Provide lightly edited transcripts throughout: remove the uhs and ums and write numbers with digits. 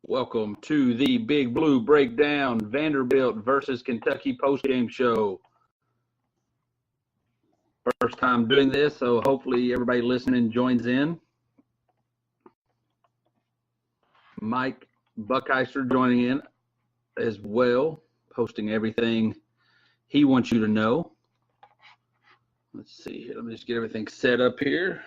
Welcome to the Big Blue Breakdown, Vanderbilt versus Kentucky postgame show. First time doing this, so hopefully everybody listening joins in. Mike Buckheister joining in as well, posting everything he wants you to know. Let's see here. Let me just get everything set up here.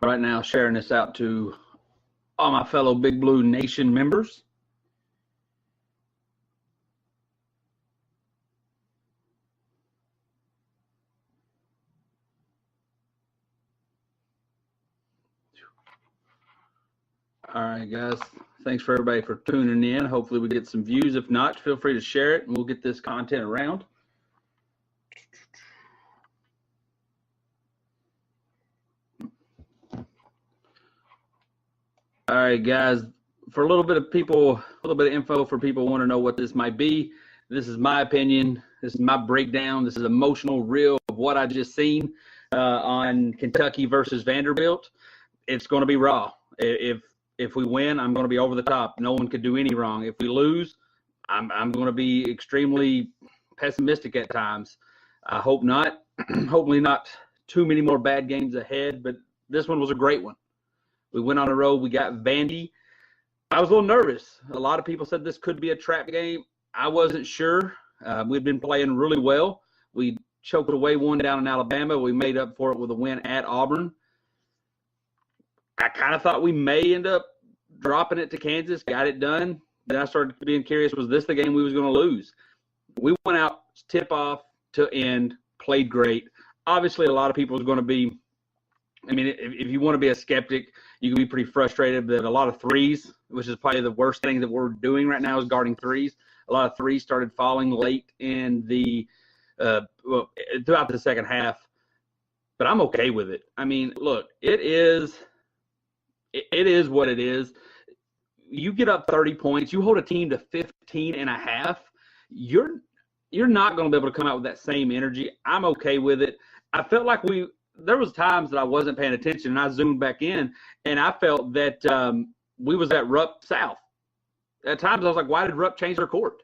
Right now, sharing this out to all my fellow Big Blue Nation members. All right, guys. Thanks for everybody for tuning in. Hopefully we get some views. If not, feel free to share it, and we'll get this content around. All right, guys. For a little bit of info for people who want to know what this might be. This is my opinion. This is my breakdown. This is emotional reel of what I just seen on Kentucky versus Vanderbilt. It's going to be raw. If we win, I'm going to be over the top. No one could do any wrong. If we lose, I'm going to be extremely pessimistic at times. I hope not. Hopefully not too many more bad games ahead, but this one was a great one. We went on a road. We got Vandy. I was a little nervous. A lot of people said this could be a trap game. I wasn't sure. We'd been playing really well. We choked away one down in Alabama. We made up for it with a win at Auburn. I kind of thought we may end up dropping it to Kansas, got it done. Then I started being curious, was this the game we was going to lose? We went out tip-off to end, played great. Obviously, a lot of people is going to be – I mean, if you want to be a skeptic, you can be pretty frustrated that a lot of threes, which is probably the worst thing that we're doing right now is guarding threes. A lot of threes started falling late in the throughout the second half. But I'm okay with it. I mean, look, it is what it is. You get up 30 points, you hold a team to 15 and a half, you're not going to be able to come out with that same energy. I'm okay with it. I felt like there was times that I wasn't paying attention, and I zoomed back in, and I felt that we was at Rupp South. At times I was like, why did Rupp change their court?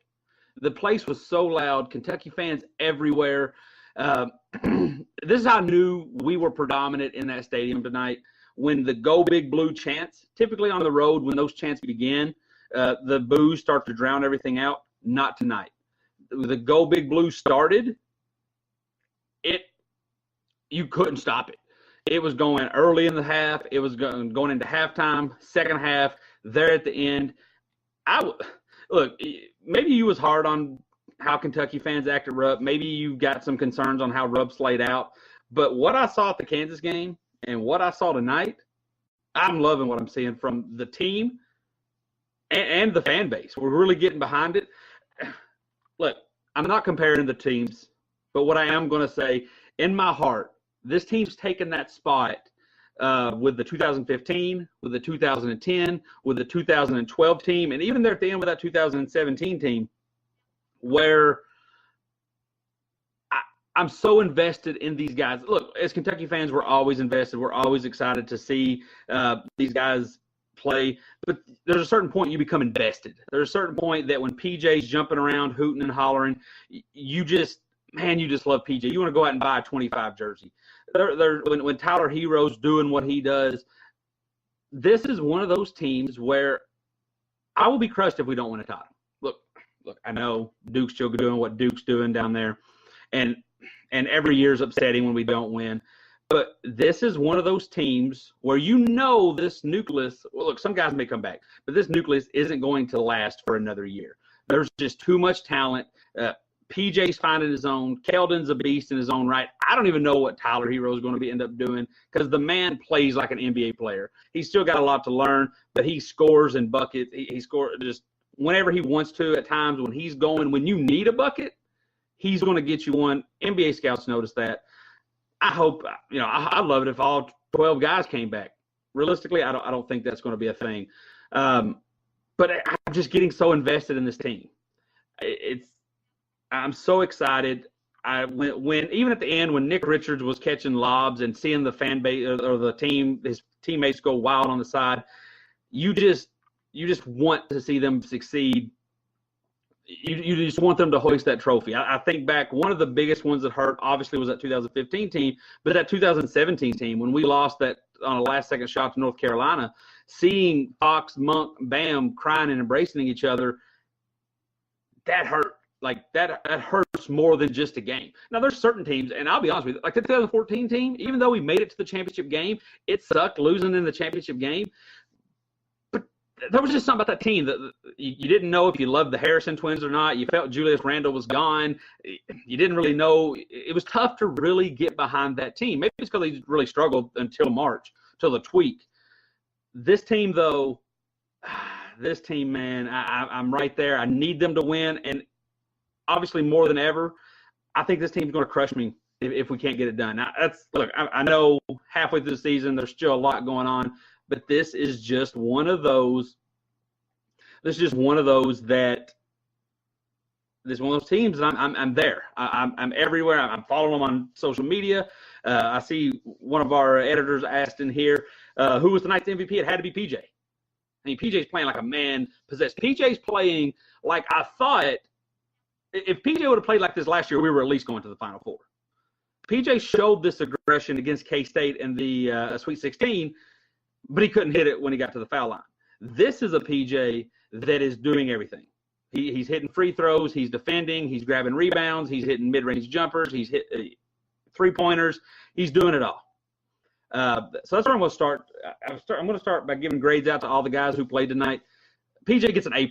The place was so loud, Kentucky fans everywhere. This is how I knew we were predominant in that stadium tonight. When the Go Big Blue chants, typically on the road, when those chants begin, the boos start to drown everything out. Not tonight. The Go Big Blue started, you couldn't stop it. It was going early in the half. It was going into halftime, second half, there at the end. Look, maybe you was hard on how Kentucky fans act at Rupp. Maybe you got some concerns on how Rupp's laid out. But what I saw at the Kansas game and what I saw tonight, I'm loving what I'm seeing from the team and the fan base. We're really getting behind it. Look, I'm not comparing the teams, but what I am going to say, in my heart, this team's taken that spot with the 2015, with the 2010, with the 2012 team, and even there at the end with that 2017 team, where I'm so invested in these guys. Look, as Kentucky fans, we're always invested. We're always excited to see these guys play. But there's a certain point you become invested. There's a certain point that when PJ's jumping around, hooting and hollering, you just love PJ. You want to go out and buy a 25 jersey. When Tyler Hero's doing what he does, this is one of those teams where I will be crushed if we don't win a title. Look, I know Duke's still doing what Duke's doing down there, and every year's upsetting when we don't win. But this is one of those teams where this nucleus – well, look, some guys may come back, but this nucleus isn't going to last for another year. There's just too much talent. PJ's finding his own. Keldon's a beast in his own right. I don't even know what Tyler Hero is going to end up doing because the man plays like an NBA player. He's still got a lot to learn, but he scores in buckets. He scores just whenever he wants to at times when he's going. When you need a bucket, he's going to get you one. NBA scouts notice that. I hope, I love it if all 12 guys came back. Realistically, I don't think that's going to be a thing. But I'm just getting so invested in this team. I'm so excited. When even at the end when Nick Richards was catching lobs and seeing the fan base or the team, his teammates go wild on the side, you just want to see them succeed. You just want them to hoist that trophy. I think back, one of the biggest ones that hurt obviously was that 2015 team, but that 2017 team when we lost that on a last-second shot to North Carolina, seeing Fox, Monk, Bam crying and embracing each other, that hurt. Like that hurts more than just a game. Now there's certain teams, and I'll be honest with you, like the 2014 team, even though we made it to the championship game, it sucked losing in the championship game. But there was just something about that team that you didn't know if you loved the Harrison twins or not. You felt Julius Randle was gone. You didn't really know. It was tough to really get behind that team. Maybe it's because they really struggled until March, till the tweak. This team, though, man, I'm right there. I need them to win, and obviously, more than ever, I think this team's going to crush me if we can't get it done. Now, I know halfway through the season there's still a lot going on, but this is just one of those. This is just one of those that. This is one of those teams, and I'm there. I'm everywhere. I'm following them on social media. I see one of our editors asked in here, who was tonight's MVP? It had to be PJ. I mean, PJ's playing like a man possessed. PJ's playing like I thought. If PJ would have played like this last year, we were at least going to the Final Four. PJ showed this aggression against K-State in the Sweet 16, but he couldn't hit it when he got to the foul line. This is a PJ that is doing everything. He's hitting free throws. He's defending. He's grabbing rebounds. He's hitting mid-range jumpers. He's hit three-pointers. He's doing it all. So that's where I'm going to start. I'm going to start by giving grades out to all the guys who played tonight. PJ gets an A+.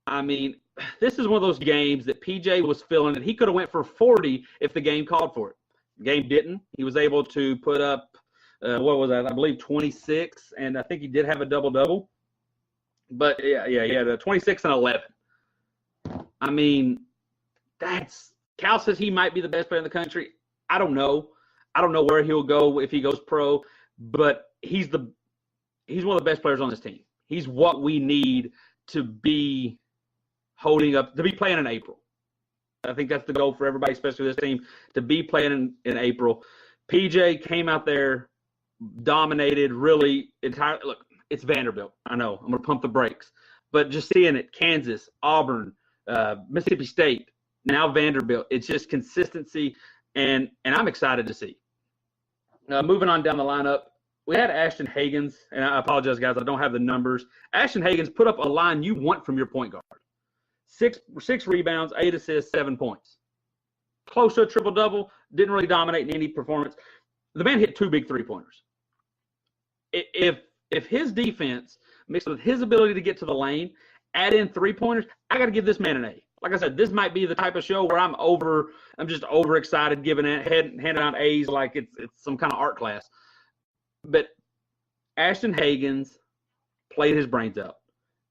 I mean, this is one of those games that PJ was feeling it. He could have went for 40 if the game called for it. The game didn't. He was able to put up, what was that? I believe 26, and I think he did have a double-double. But, he had a 26 and 11. I mean, Cal says he might be the best player in the country. I don't know. I don't know where he'll go if he goes pro, but he's one of the best players on this team. He's what we need to be holding up, to be playing in April. I think that's the goal for everybody, especially this team, to be playing in April. PJ came out there, dominated, really entirely. Look, it's Vanderbilt. I know. I'm going to pump the brakes. But just seeing it, Kansas, Auburn, Mississippi State, now Vanderbilt, it's just consistency, and I'm excited to see. Moving on down the lineup, we had Ashton Hagans, and I apologize, guys, I don't have the numbers. Ashton Hagans put up a line you want from your point guard. Six rebounds, 8 assists, 7 points. Close to a triple-double, didn't really dominate in any performance. The man hit 2 big three-pointers. If his defense mixed with his ability to get to the lane, add in three-pointers, I got to give this man an A. Like I said, this might be the type of show where I'm just overexcited, handing out A's like it's some kind of art class. But Ashton Hagans played his brains out.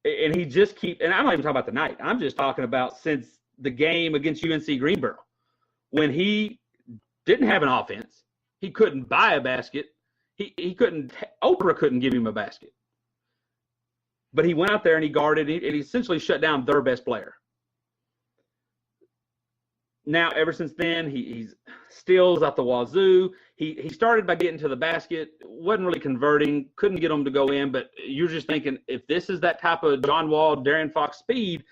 And he just and I'm not even talking about tonight. I'm just talking about since the game against UNC Greensboro. When he didn't have an offense, he couldn't buy a basket. Oprah couldn't give him a basket. But he went out there and he guarded, and he essentially shut down their best player. Now, ever since then, he's steals out the wazoo. He started by getting to the basket, wasn't really converting, couldn't get them to go in, but you're just thinking, if this is that type of John Wall, Darren Fox speed,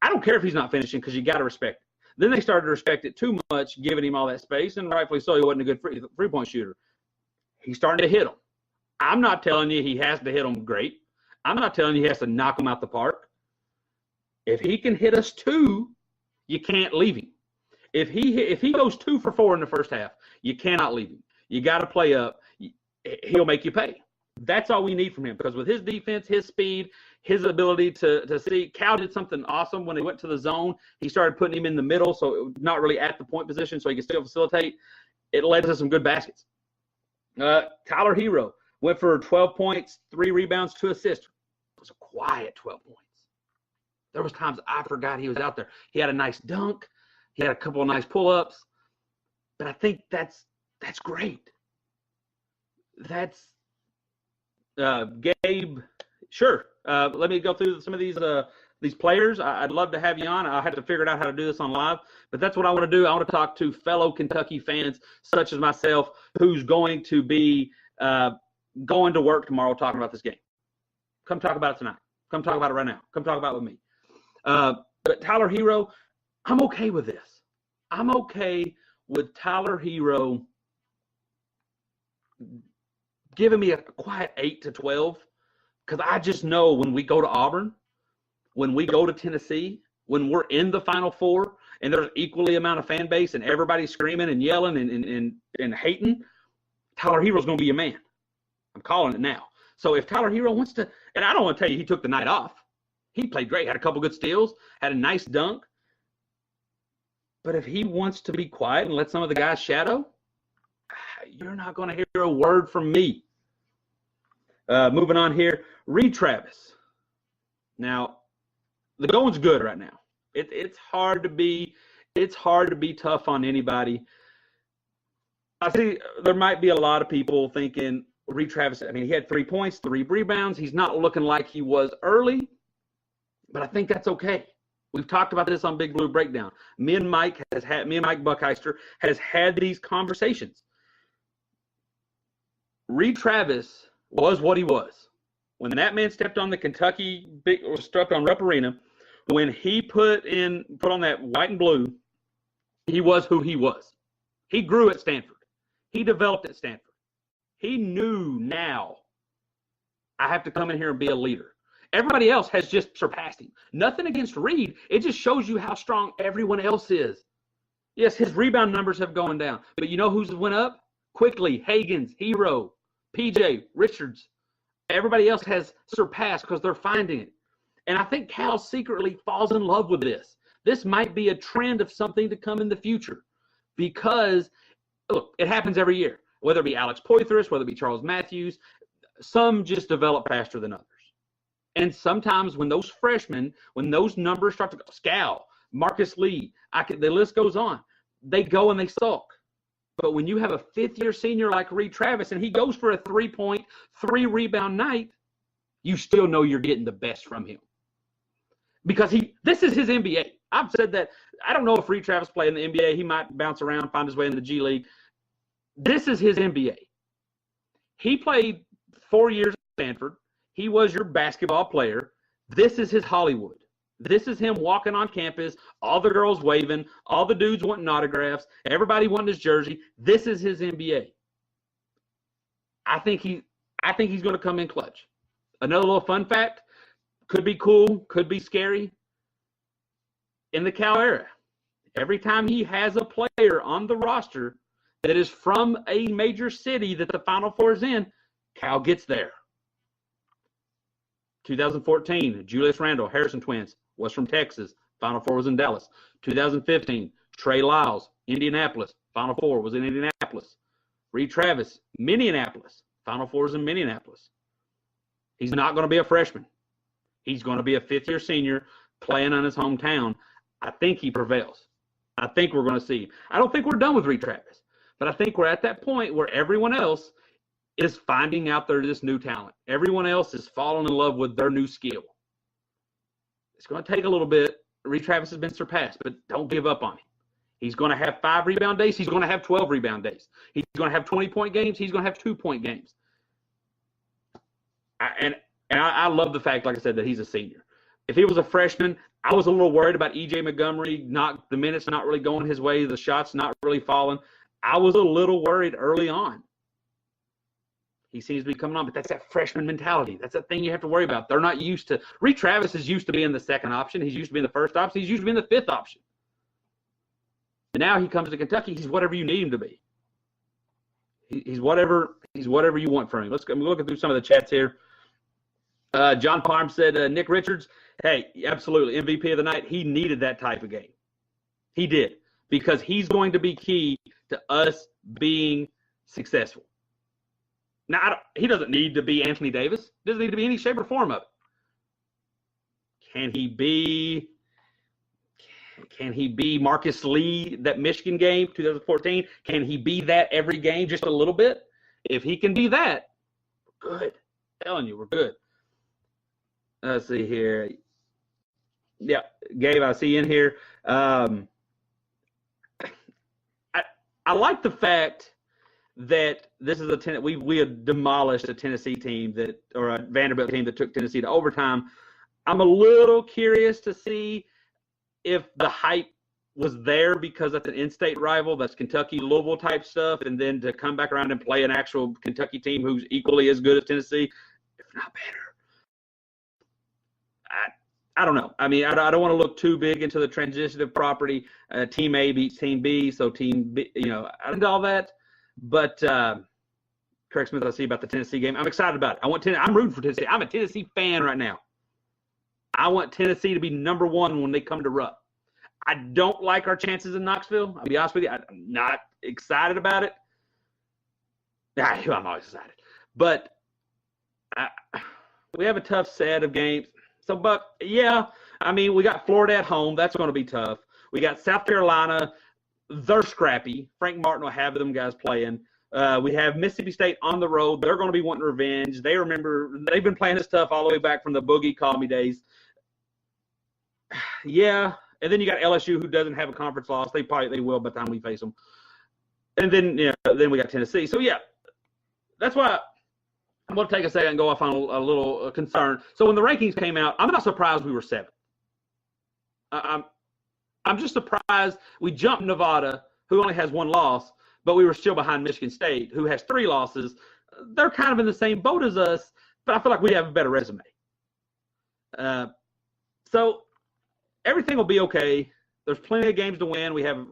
I don't care if he's not finishing because you got to respect it. Then they started to respect it too much, giving him all that space, and rightfully so, he wasn't a good three-point shooter. He's starting to hit them. I'm not telling you he has to hit them great. I'm not telling you he has to knock them out the park. If he can hit us 2, you can't leave him. If he goes 2 for 4 in the first half, you cannot leave him. You got to play up. He'll make you pay. That's all we need from him, because with his defense, his speed, his ability to see. Cal did something awesome when he went to the zone. He started putting him in the middle, so not really at the point position, so he could still facilitate. It led to some good baskets. Tyler Hero went for 12 points, 3 rebounds, 2 assists. It was a quiet 12 points. There was times I forgot he was out there. He had a nice dunk. He had a couple of nice pull-ups. But I think that's great. That's Gabe. Sure. Let me go through some of these players. I'd love to have you on. I had to figure out how to do this on live, but that's what I want to do. I want to talk to fellow Kentucky fans such as myself who's going to be going to work tomorrow talking about this game. Come talk about it tonight. Come talk about it right now. Come talk about it with me. But Tyler Hero, I'm okay with this. I'm okay with Tyler Hero giving me a quiet 8 to 12 because I just know when we go to Auburn, when we go to Tennessee, when we're in the Final Four and there's equally amount of fan base and everybody's screaming and yelling and hating, Tyler Hero's going to be a man. I'm calling it now. So if Tyler Hero wants to, and I don't want to tell you he took the night off. He played great, had a couple good steals, had a nice dunk. But if he wants to be quiet and let some of the guys shadow, you're not going to hear a word from me. Moving on here, Reed Travis. Now, the going's good right now. It's hard to be tough on anybody. I see there might be a lot of people thinking Reed Travis. I mean, he had 3 points, 3 rebounds. He's not looking like he was early, but I think that's okay. We've talked about this on Big Blue Breakdown. Me and Mike Buckheister has had these conversations. Reed Travis was what he was. When that man stepped on the Kentucky stepped on Rupp Arena, when he put on that white and blue, he was who he was. He grew at Stanford. He developed at Stanford. He knew now I have to come in here and be a leader. Everybody else has just surpassed him. Nothing against Reed. It just shows you how strong everyone else is. Yes, his rebound numbers have gone down. But you know who's went up? Quickly, Hagens, Hero, PJ, Richards. Everybody else has surpassed because they're finding it. And I think Cal secretly falls in love with this. This might be a trend of something to come in the future. Because, look, it happens every year. Whether it be Alex Poythress, whether it be Charles Matthews, some just develop faster than others. And sometimes when those freshmen, when those numbers start to go, Scal, Marcus Lee, the list goes on, they go and they sulk. But when you have a fifth-year senior like Reed Travis and he goes for a 3-point, 3-rebound night, you still know you're getting the best from him. Because this is his NBA. I've said that. I don't know if Reed Travis played in the NBA. He might bounce around, find his way in the G League. This is his NBA. He played 4 years at Stanford. He was your basketball player. This is his Hollywood. This is him walking on campus, all the girls waving, all the dudes wanting autographs, everybody wanting his jersey. This is his NBA. I think he's going to come in clutch. Another little fun fact, could be cool, could be scary. In the Cal era, every time he has a player on the roster that is from a major city that the Final Four is in, Cal gets there. 2014, Julius Randle, Harrison twins, was from Texas. Final Four was in Dallas. 2015, Trey Lyles, Indianapolis. Final Four was in Indianapolis. Reed Travis, Minneapolis. Final Four was in Minneapolis. He's not going to be a freshman. He's going to be a fifth-year senior playing on his hometown. I think he prevails. I think we're going to see. I don't think we're done with Reed Travis, but I think we're at that point where everyone else is finding out this new talent. Everyone else is falling in love with their new skill. It's going to take a little bit. Reed Travis has been surpassed, but don't give up on him. He's going to have 5 rebound days. He's going to have 12 rebound days. He's going to have 20-point games. He's going to have 2-point games. I love the fact, like I said, that he's a senior. If he was a freshman, I was a little worried about E.J. Montgomery, the minutes not really going his way, the shots not really falling. I was a little worried early on. He seems to be coming on, but that's that freshman mentality. That's that thing you have to worry about. They're not used to – Reed Travis is used to being the second option. He's used to being the first option. He's used to being the fifth option. And now he comes to Kentucky. He's whatever you need him to be. He's whatever you want from him. Let's look through some of the chats here. John Parm said Nick Richards, hey, absolutely, MVP of the night. He needed that type of game. He did, because he's going to be key to us being successful. Now, he doesn't need to be Anthony Davis. Doesn't need to be any shape or form of it. Can he be Marcus Lee, that Michigan game, 2014? Can he be that every game just a little bit? If he can be that, we're good. I'm telling you, we're good. Let's see here. Yeah, Gabe, I see in here. I like the fact that this is we had demolished a Tennessee team or a Vanderbilt team that took Tennessee to overtime. I'm a little curious to see if the hype was there because that's an in-state rival, that's Kentucky, Louisville type stuff, and then to come back around and play an actual Kentucky team who's equally as good as Tennessee, if not better. I don't know. I mean, I don't want to look too big into the transitive property. Team A beats Team B, so Team B, I did all that. But Craig Smith, I see about the Tennessee game. I'm excited about it. I'm rooting for Tennessee. I'm a Tennessee fan right now. I want Tennessee to be number one when they come to Rupp. I don't like our chances in Knoxville. I'll be honest with you. I'm not excited about it. I'm always excited. But we have a tough set of games. So, but, yeah, I mean, we got Florida at home. That's going to be tough. We got South Carolina. They're scrappy. Frank Martin will have them guys playing. We have Mississippi State on the road. They're going to be wanting revenge. They've been playing this stuff all the way back from the Boogie Call Me days. Yeah. And then you got LSU, who doesn't have a conference loss. They will by the time we face them. And then, then we got Tennessee. So, yeah, that's why I'm going to take a second and go off on a little concern. So when the rankings came out, I'm not surprised we were 7th. I'm just surprised we jumped Nevada, who only has 1 loss, but we were still behind Michigan State, who has 3 losses. They're kind of in the same boat as us, but I feel like we have a better resume. So everything will be okay. There's plenty of games to win. We have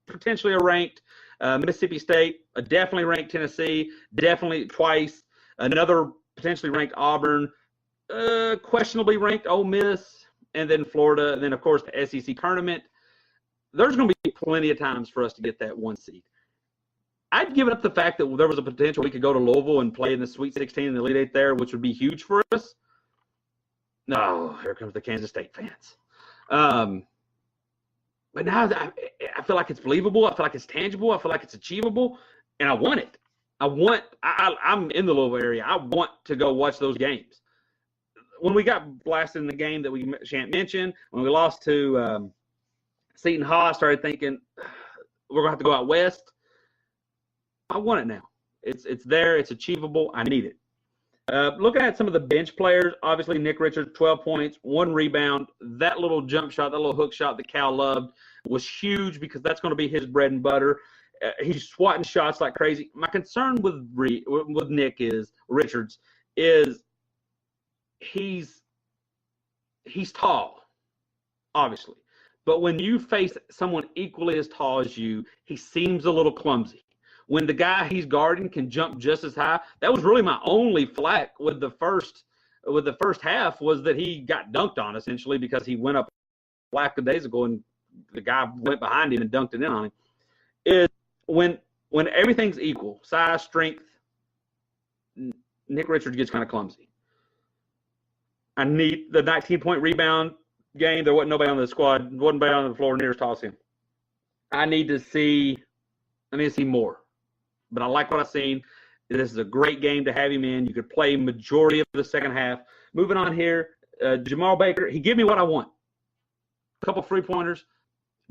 potentially a ranked Mississippi State, a definitely ranked Tennessee, definitely twice, another potentially ranked Auburn, questionably ranked Ole Miss, and then Florida, and then, of course, the SEC tournament. There's going to be plenty of times for us to get that 1 seed. I'd given up the fact that there was a potential we could go to Louisville and play in the Sweet 16 and the Elite Eight there, which would be huge for us. No, here comes the Kansas State fans. But now I feel like it's believable. I feel like it's tangible. I feel like it's achievable, and I want it. I'm in the Louisville area. I want to go watch those games. When we got blasted in the game that we shan't mention, when we lost to Seton Hall, I started thinking we're going to have to go out west. I want it now. It's there. It's achievable. I need it. Looking at some of the bench players, obviously Nick Richards, 12 points, 1 rebound. That little jump shot, that little hook shot that Cal loved was huge because that's going to be his bread and butter. He's swatting shots like crazy. My concern with Nick Richards is he's tall, obviously. But when you face someone equally as tall as you, he seems a little clumsy. When the guy he's guarding can jump just as high, that was really my only flack with the first half was that he got dunked on essentially because he went up a days ago and the guy went behind him and dunked it in on him. Is when everything's equal, size, strength, Nick Richards gets kind of clumsy. I need the 19-point rebound game. There wasn't nobody on the squad, wasn't nobody on the floor near as tall as him. I need to see more. But I like what I've seen. This is a great game to have him in. You could play majority of the second half. Moving on here, Jamal Baker, he gave me what I want. A couple free-pointers.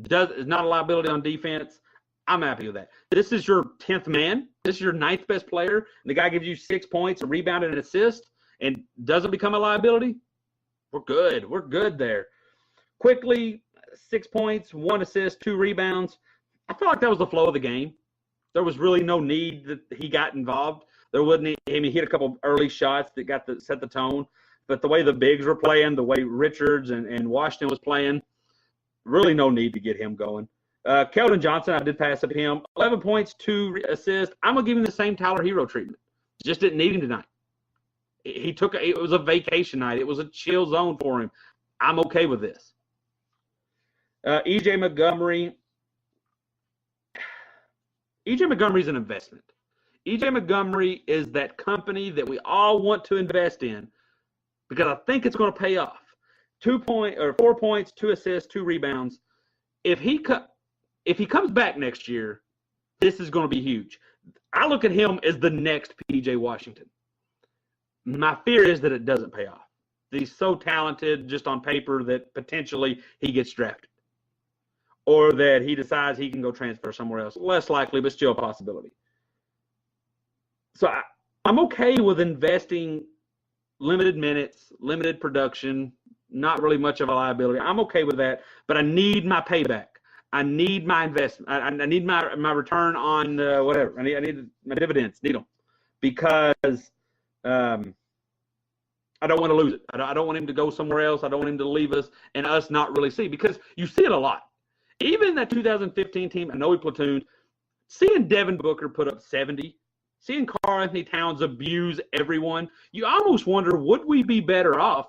Is not a liability on defense. I'm happy with that. This is your 10th man. This is your 9th best player. And the guy gives you 6 points, a rebound, and an assist, and doesn't become a liability. We're good. We're good there. Quickly, 6 points, 1 assist, 2 rebounds. I feel like that was the flow of the game. There was really no need that he got involved. There wasn't. I mean, he hit a couple of early shots that set the tone. But the way the bigs were playing, the way Richards and Washington was playing, really no need to get him going. Keldon Johnson, I did pass up him. 11 points, 2 assists. I'm going to give him the same Tyler Hero treatment. Just didn't need him tonight. It was a vacation night. It was a chill zone for him. I'm okay with this. EJ Montgomery. EJ Montgomery's an investment. EJ Montgomery is that company that we all want to invest in because I think it's going to pay off. 4 points, 2 assists, 2 rebounds. If he comes back next year, this is going to be huge. I look at him as the next PJ Washington. My fear is that it doesn't pay off. He's so talented just on paper that potentially he gets drafted. Or that he decides he can go transfer somewhere else. Less likely, but still a possibility. So I'm okay with investing limited minutes, limited production, not really much of a liability. I'm okay with that, but I need my payback. I need my investment. I need my return on whatever. I need my dividends. Need them because I don't want to lose it. I don't want him to go somewhere else. I don't want him to leave us and us not really see, because you see it a lot. Even that 2015 team, I know he platooned, seeing Devin Booker put up 70, seeing Karl-Anthony Towns abuse everyone, you almost wonder, would we be better off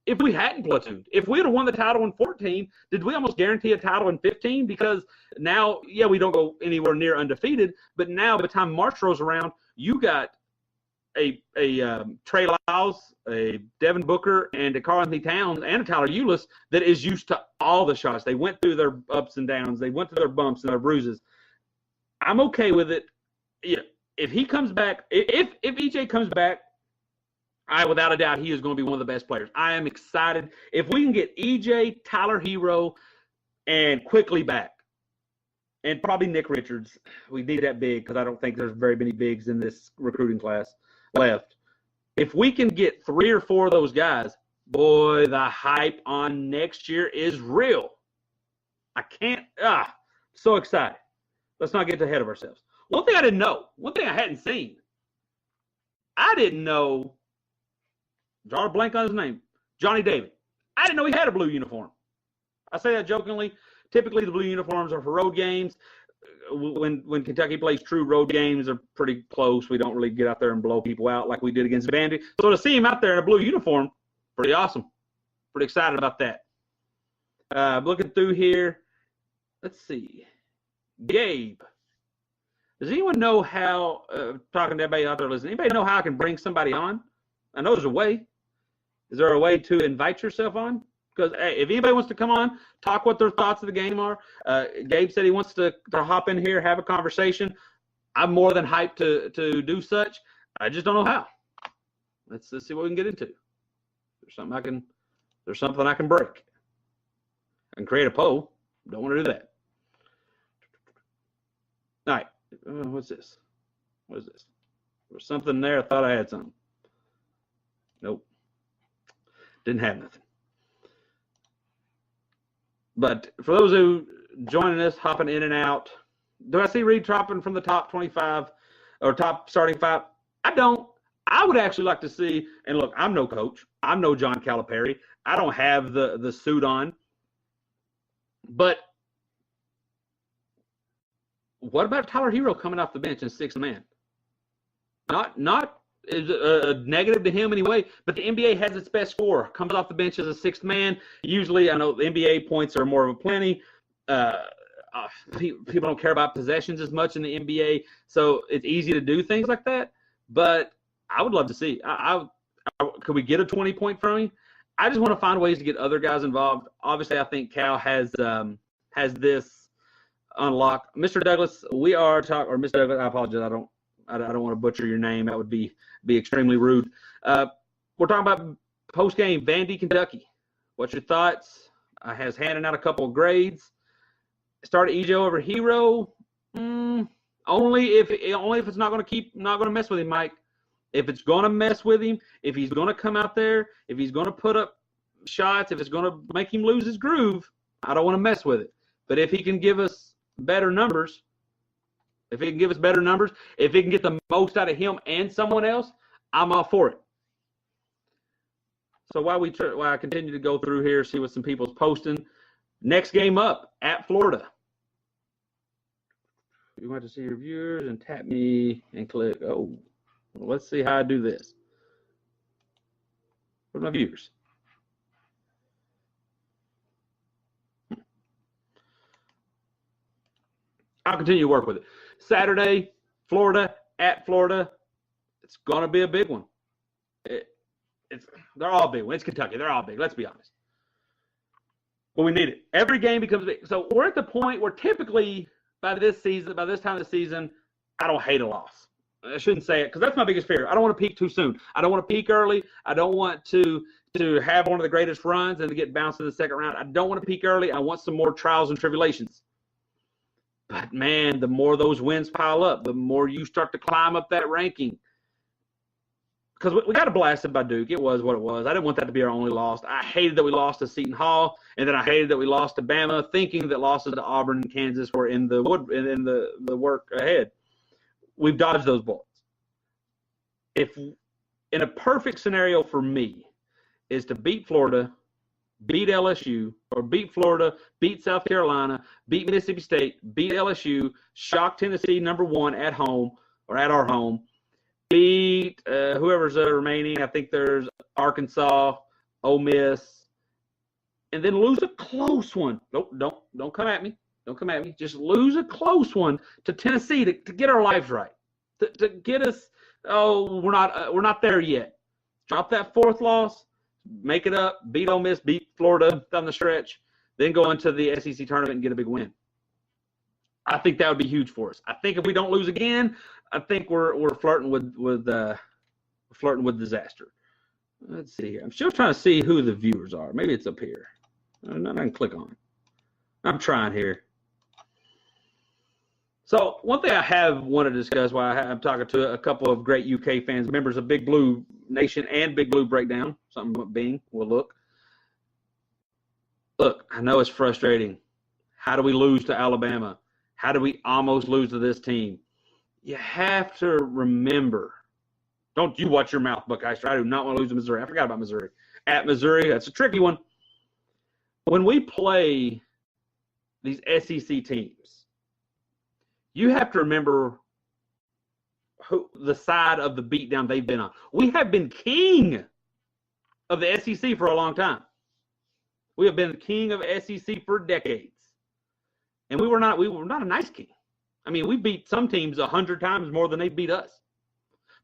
if we hadn't platooned? If we had won the title in 14, did we almost guarantee a title in 15? Because now, yeah, we don't go anywhere near undefeated, but now by the time March rolls around, you got a Trey Lyles, a Devin Booker, and a Karl-Anthony Towns, and a Tyler Ulis that is used to all the shots. They went through their ups and downs. They went through their bumps and their bruises. I'm okay with it. Yeah, if he comes back, if EJ comes back, without a doubt, he is going to be one of the best players. I am excited. If we can get EJ, Tyler Hero, and quickly back, and probably Nick Richards, we need that big because I don't think there's very many bigs in this recruiting class left. If we can get 3 or 4 of those guys, boy, the hype on next year is real. So excited. Let's not get ahead of ourselves. One thing I didn't know, one thing I hadn't seen, I didn't know, draw a blank on his name, Johnny David. I didn't know he had a blue uniform. I say that jokingly. Typically, the blue uniforms are for road games. When Kentucky plays true road games, they're pretty close. We don't really get out there and blow people out like we did against Vandy. So to see him out there in a blue uniform, pretty awesome. Pretty excited about that. Looking through here, let's see. Gabe. Does anyone know how, talking to everybody out there listening, anybody know how I can bring somebody on? I know there's a way. Is there a way to invite yourself on? Because hey, if anybody wants to come on, talk what their thoughts of the game are. Gabe said he wants to hop in here, have a conversation. I'm more than hyped to do such. I just don't know how. Let's see what we can get into. There's something I can break. I can create a poll. Don't want to do that. All right. What's this? What is this? There's something there. I thought I had something. Nope. Didn't have nothing. But for those who joining us, hopping in and out, do I see Reed dropping from the top 25 or top starting 5? I don't. I would actually like to see, and look, I'm no coach. I'm no John Calipari. I don't have the suit on. But what about Tyler Hero coming off the bench in 6th man? Not is a negative to him anyway, but the NBA has its best scorer. Comes off the bench as a 6th man. Usually, I know the NBA points are more of a plenty. People don't care about possessions as much in the NBA, so it's easy to do things like that. But I would love to see. Could we get a 20-point from him? I just want to find ways to get other guys involved. Obviously, I think Cal has this unlocked. Mr. Douglas, we are talking, or Mr. Douglas, I apologize. I don't want to butcher your name. That would be extremely rude. We're talking about post-game Vandy, Kentucky. What's your thoughts? I has handing out a couple of grades. Start EJ over Hero. Only if it's not going to mess with him, Mike. If it's going to mess with him, if he's going to come out there, if he's going to put up shots, if it's going to make him lose his groove, I don't want to mess with it. But if he can give us better numbers, if he can get the most out of him and someone else, I'm all for it. So while I continue to go through here, see what some people's posting. Next game up at Florida. You want to see your viewers and tap me and click. Oh, well, let's see how I do this. Where's my viewers? I'll continue to work with it. Saturday, Florida, at Florida. It's going to be a big one. They're all big. It's Kentucky. They're all big. Let's be honest. But we need it. Every game becomes big. So we're at the point where typically by this time of the season, I don't hate a loss. I shouldn't say it because that's my biggest fear. I don't want to peak too soon. I don't want to peak early. I don't want to have one of the greatest runs and to get bounced in the second round. I don't want to peak early. I want some more trials and tribulations. But, man, the more those wins pile up, the more you start to climb up that ranking. Because we got blasted by Duke. It was what it was. I didn't want that to be our only loss. I hated that we lost to Seton Hall, and then I hated that we lost to Bama, thinking that losses to Auburn and Kansas were in the work ahead. We've dodged those bullets. If in a perfect scenario for me is to beat Florida, beat LSU, or beat Florida, beat South Carolina, beat Mississippi State, beat LSU, shock Tennessee #1 at home or at our home, beat whoever's remaining. I think there's Arkansas, Ole Miss, and then lose a close one. Nope, don't come at me. Don't come at me. Just lose a close one to Tennessee to get our lives right, to get us. Oh, we're not there yet. Drop that fourth loss. Make it up, beat Ole Miss, beat Florida down the stretch, then go into the SEC tournament and get a big win. I think that would be huge for us. I think if we don't lose again, I think we're flirting with disaster. Let's see here. I'm still trying to see who the viewers are. Maybe it's up here. I can click on it. I'm trying here. So one thing I have wanted to discuss while I'm talking to a couple of great UK fans, members of Big Blue Nation and Big Blue Breakdown, something Bing will look. Look, I know it's frustrating. How do we lose to Alabama? How do we almost lose to this team? You have to remember. Don't you watch your mouth, Buckeyes. I do not want to lose to Missouri. I forgot about Missouri. At Missouri, that's a tricky one. When we play these SEC teams, you have to remember the side of the beatdown they've been on. We have been king of the SEC for a long time. We have been king of SEC for decades. And we were not a nice king. I mean, we beat some teams 100 times more than they beat us.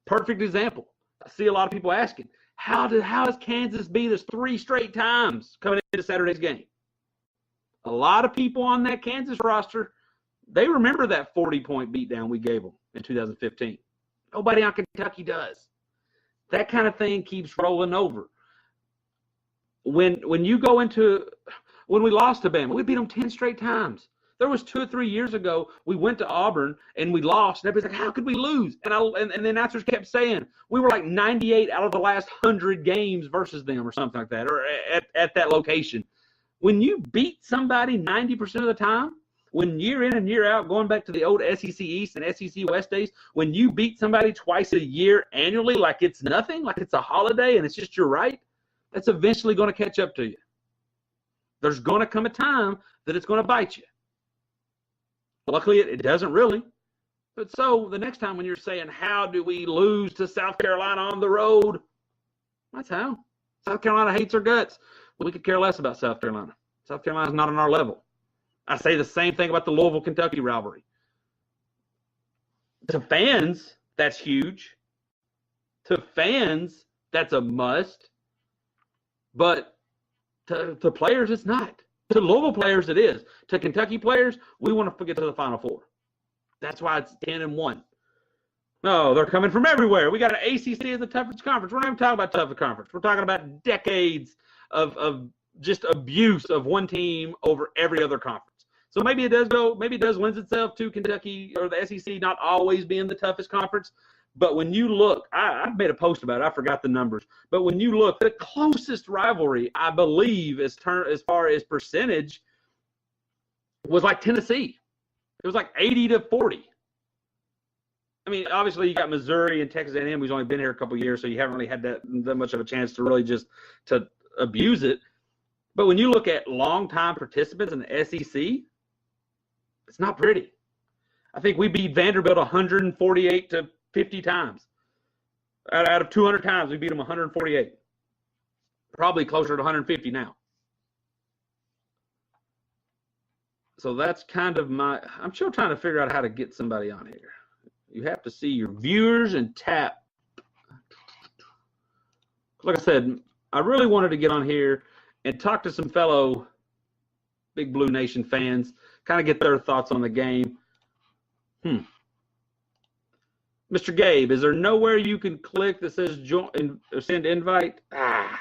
Perfect example. I see a lot of people asking, how has Kansas beat us 3 straight times coming into Saturday's game? A lot of people on that Kansas roster, they remember that 40-point beatdown we gave them in 2015. Nobody on Kentucky does. That kind of thing keeps rolling over. When we lost to Bama, we beat them 10 straight times. There was 2 or 3 years ago, we went to Auburn and we lost. And everybody's like, how could we lose? And the announcers kept saying, we were like 98 out of the last 100 games versus them or something like that, or at that location. When you beat somebody 90% of the time, when year in and year out, going back to the old SEC East and SEC West days, when you beat somebody twice a year annually like it's nothing, like it's a holiday and it's just your right, that's eventually going to catch up to you. There's going to come a time that it's going to bite you. Luckily, it doesn't really. But so the next time when you're saying, how do we lose to South Carolina on the road? That's how. South Carolina hates our guts. We could care less about South Carolina. South Carolina's not on our level. I say the same thing about the Louisville-Kentucky rivalry. To fans, that's huge. To fans, that's a must. But to players, it's not. To Louisville players, it is. To Kentucky players, we want to get to the Final Four. That's why it's 10-1. No, they're coming from everywhere. We got an ACC as the toughest conference. We're not even talking about toughest conference. We're talking about decades of just abuse of one team over every other conference. So maybe it does lend itself to Kentucky or the SEC not always being the toughest conference. But when you look, I made a post about it. I forgot the numbers. But when you look, the closest rivalry, I believe, as far as percentage, was like Tennessee. It was like 80-40. I mean, obviously, you got Missouri and Texas A&M, who's only been here a couple of years, so you haven't really had that much of a chance to really just to abuse it. But when you look at longtime participants in the SEC, it's not pretty. I think we beat Vanderbilt 148-50 times. Out of 200 times, we beat them 148. Probably closer to 150 now. So that's kind of I'm still trying to figure out how to get somebody on here. You have to see your viewers and tap. Like I said, I really wanted to get on here and talk to some fellow Big Blue Nation fans, kind of get their thoughts on the game. Mr. Gabe, is there nowhere you can click that says join or send invite?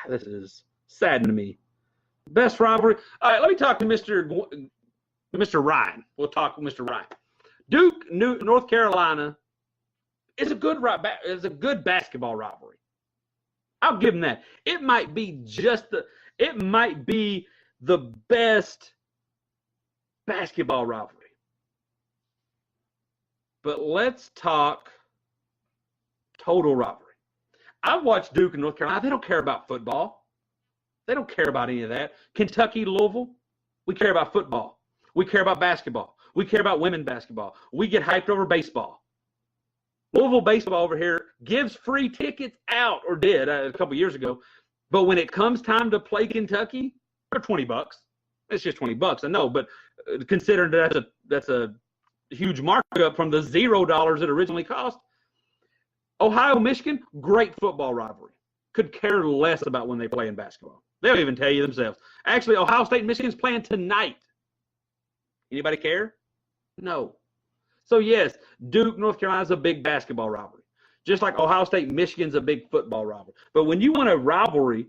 This is saddening to me. Best rivalry. All right, let me talk to Mr. Ryan. We'll talk with Mr. Ryan. Duke, North Carolina is a good basketball rivalry. I'll give him that. It might be the best basketball rivalry. But let's talk total rivalry. I've watched Duke and North Carolina. They don't care about football. They don't care about any of that. Kentucky, Louisville, we care about football. We care about basketball. We care about women's basketball. We get hyped over baseball. Louisville baseball over here gives free tickets out, or did a couple years ago. But when it comes time to play Kentucky, they're $20. It's just $20, I know, but considering that's a huge markup from the $0 it originally cost. Ohio, Michigan, great football rivalry. Could care less about when they play in basketball. They'll even tell you themselves. Actually, Ohio State and Michigan's playing tonight. Anybody care? No. So, yes, Duke, North Carolina is a big basketball rivalry. Just like Ohio State, Michigan's a big football rivalry. But when you want a rivalry,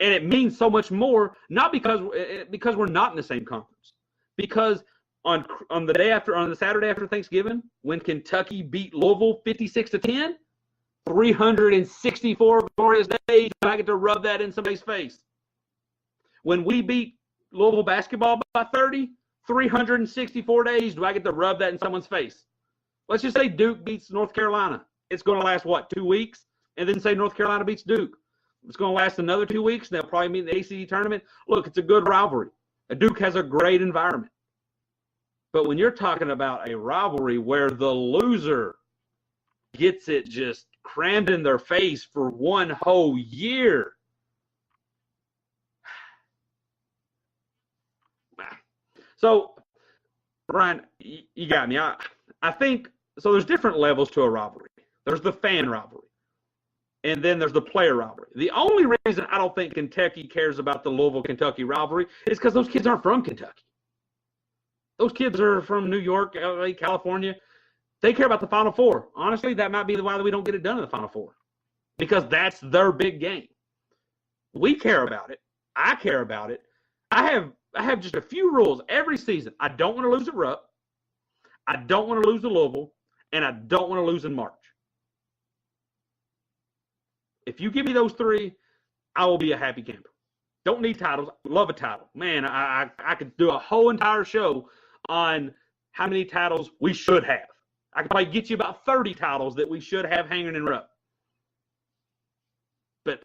and it means so much more, not because we're not in the same conference. Because on the Saturday after Thanksgiving, when Kentucky beat Louisville 56-10, 364 glorious days, I get to rub that in somebody's face. When we beat Louisville basketball by 30, 364 days, do I get to rub that in someone's face? Let's just say Duke beats North Carolina. It's going to last, 2 weeks? And then say North Carolina beats Duke. It's going to last another 2 weeks. They'll probably meet in the ACC tournament. Look, it's a good rivalry. Duke has a great environment. But when you're talking about a rivalry where the loser gets it just crammed in their face for one whole year, so, Brian, you got me. I think so. There's different levels to a rivalry. There's the fan rivalry, and then there's the player rivalry. The only reason I don't think Kentucky cares about the Louisville-Kentucky rivalry is because those kids aren't from Kentucky. Those kids are from New York, LA, California. They care about the Final Four. Honestly, that might be why we don't get it done in the Final Four, because that's their big game. We care about it. I care about it. I have just a few rules every season. I don't want to lose at Rupp. I don't want to lose to Louisville, and I don't want to lose in March. If you give me those three, I will be a happy camper. Don't need titles. Love a title. Man, I could do a whole entire show on how many titles we should have. I could probably get you about 30 titles that we should have hanging in Rupp. But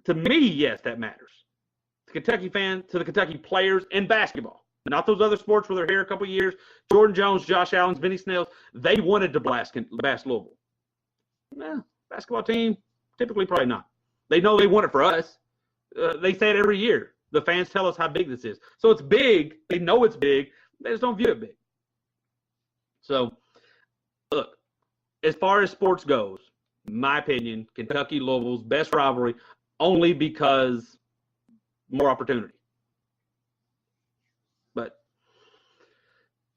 to me, yes, that matters. To Kentucky fans, to the Kentucky players in basketball. Not those other sports where they're here a couple of years. Jordan Jones, Josh Allen, Vinny Snells, they wanted to blast Louisville. Basketball team, typically probably not. They know they want it for us. They say it every year. The fans tell us how big this is. So it's big. They know it's big. They just don't view it big. So, look, as far as sports goes, in my opinion, Kentucky-Louisville's best rivalry only because more opportunity. But,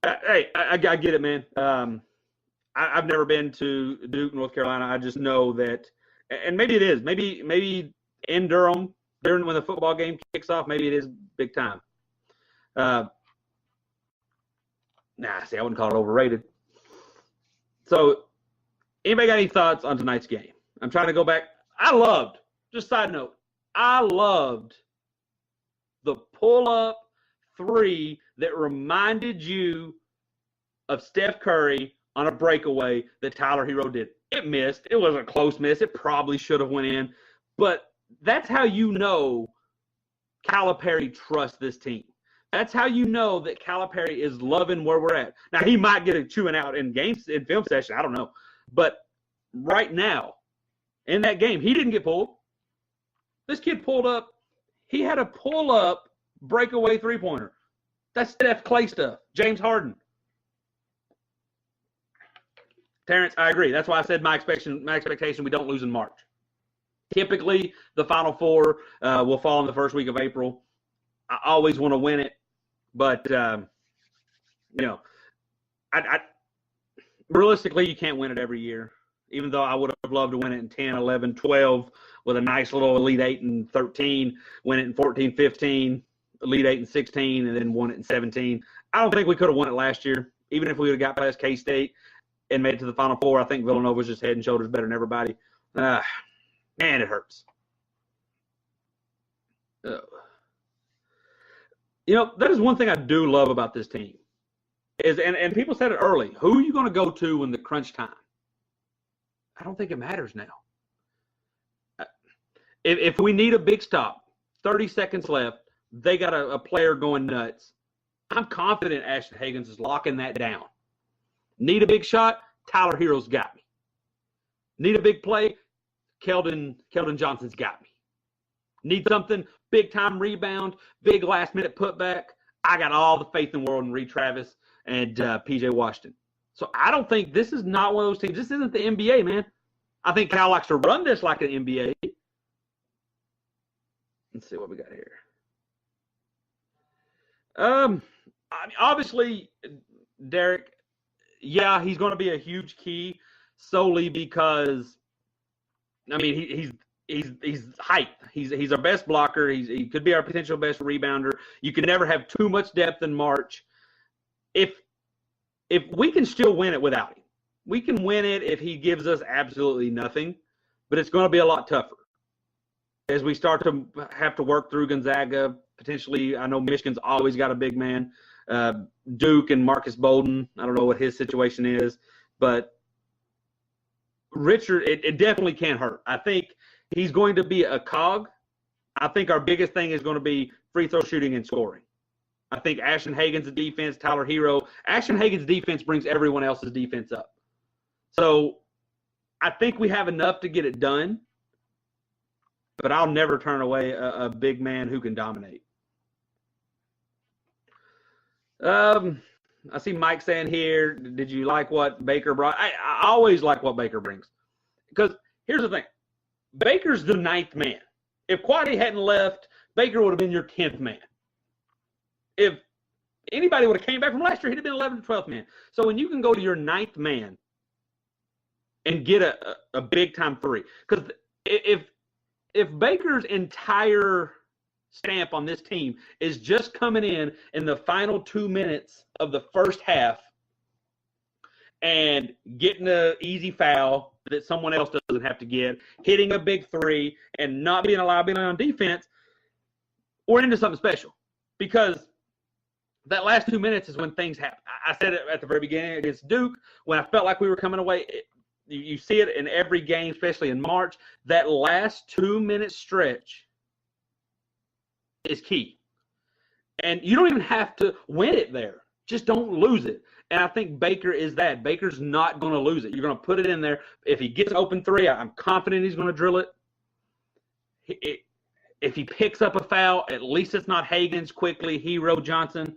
hey, I get it, man. I've never been to Duke, North Carolina. I just know that, and maybe it is. Maybe in Durham, when the football game kicks off, maybe it is big time. I wouldn't call it overrated. So, anybody got any thoughts on tonight's game? I'm trying to go back. Just side note, I loved the pull-up three that reminded you of Steph Curry on a breakaway that Tyler Hero did. It missed. It was a close miss. It probably should have went in. But that's how you know Calipari trusts this team. That's how you know that Calipari is loving where we're at. Now, he might get a chewing out in games, in film session. I don't know. But right now, in that game, he didn't get pulled. This kid pulled up. He had a pull-up breakaway three-pointer. That's Steph Clay stuff. James Harden. Terrence, I agree. That's why I said my expectation we don't lose in March. Typically, the Final Four will fall in the first week of April. I always want to win it, but realistically, you can't win it every year. Even though I would have loved to win it in 10, 11, 12 with a nice little Elite 8 and 13, win it in 14, 15, Elite 8 and 16, and then won it in 17. I don't think we could have won it last year. Even if we would have got past K-State and made it to the Final Four, I think Villanova was just head and shoulders better than everybody. Man, it hurts. That is one thing I do love about this team. And people said it early. Who are you going to go to when the crunch time? I don't think it matters now. If we need a big stop, 30 seconds left, they got a player going nuts. I'm confident Ashton Hagans is locking that down. Need a big shot? Tyler Hero's got me. Need a big play? Keldon Johnson's got me. Need something? Big-time rebound, big last-minute putback? I got all the faith in the world in Reed Travis and P.J. Washington. So I don't think this is not one of those teams. This isn't the NBA, man. I think Cal likes to run this like an NBA. Let's see what we got here. Obviously, Derek, yeah, he's going to be a huge key solely because, he's height. He's our best blocker. He could be our potential best rebounder. You can never have too much depth in March. If we can still win it without him, we can win it if he gives us absolutely nothing, but it's going to be a lot tougher as we start to have to work through Gonzaga. Potentially, I know Michigan's always got a big man. Duke and Marcus Bolden, I don't know what his situation is, but Richard, it definitely can't hurt. I think he's going to be a cog. I think our biggest thing is going to be free throw shooting and scoring. I think Ashton Hagans' defense, Tyler Hero. Ashton Hagans' defense brings everyone else's defense up. So I think we have enough to get it done, but I'll never turn away a big man who can dominate. I see Mike saying here, did you like what Baker brought? I always like what Baker brings. Because here's the thing. Baker's the 9th man. If Quaddy hadn't left, Baker would have been your 10th man. If anybody would have came back from last year, he'd have been 11th, 12th man. So when you can go to your 9th man and get a big-time three. Because if Baker's entire stamp on this team is just coming in the final 2 minutes of the first half and getting an easy foul that someone else doesn't have to get, hitting a big three, and not being a liability on defense, we're into something special. Because that last 2 minutes is when things happen. I said it at the very beginning against Duke, when I felt like we were coming away. You see it in every game, especially in March. That last 2 minute stretch is key. And you don't even have to win it there. Just don't lose it. And I think Baker is that. Baker's not going to lose it. You're going to put it in there. If he gets open three, I'm confident he's going to drill it. If he picks up a foul, at least it's not Hagans, Quickly, Hero, Johnson.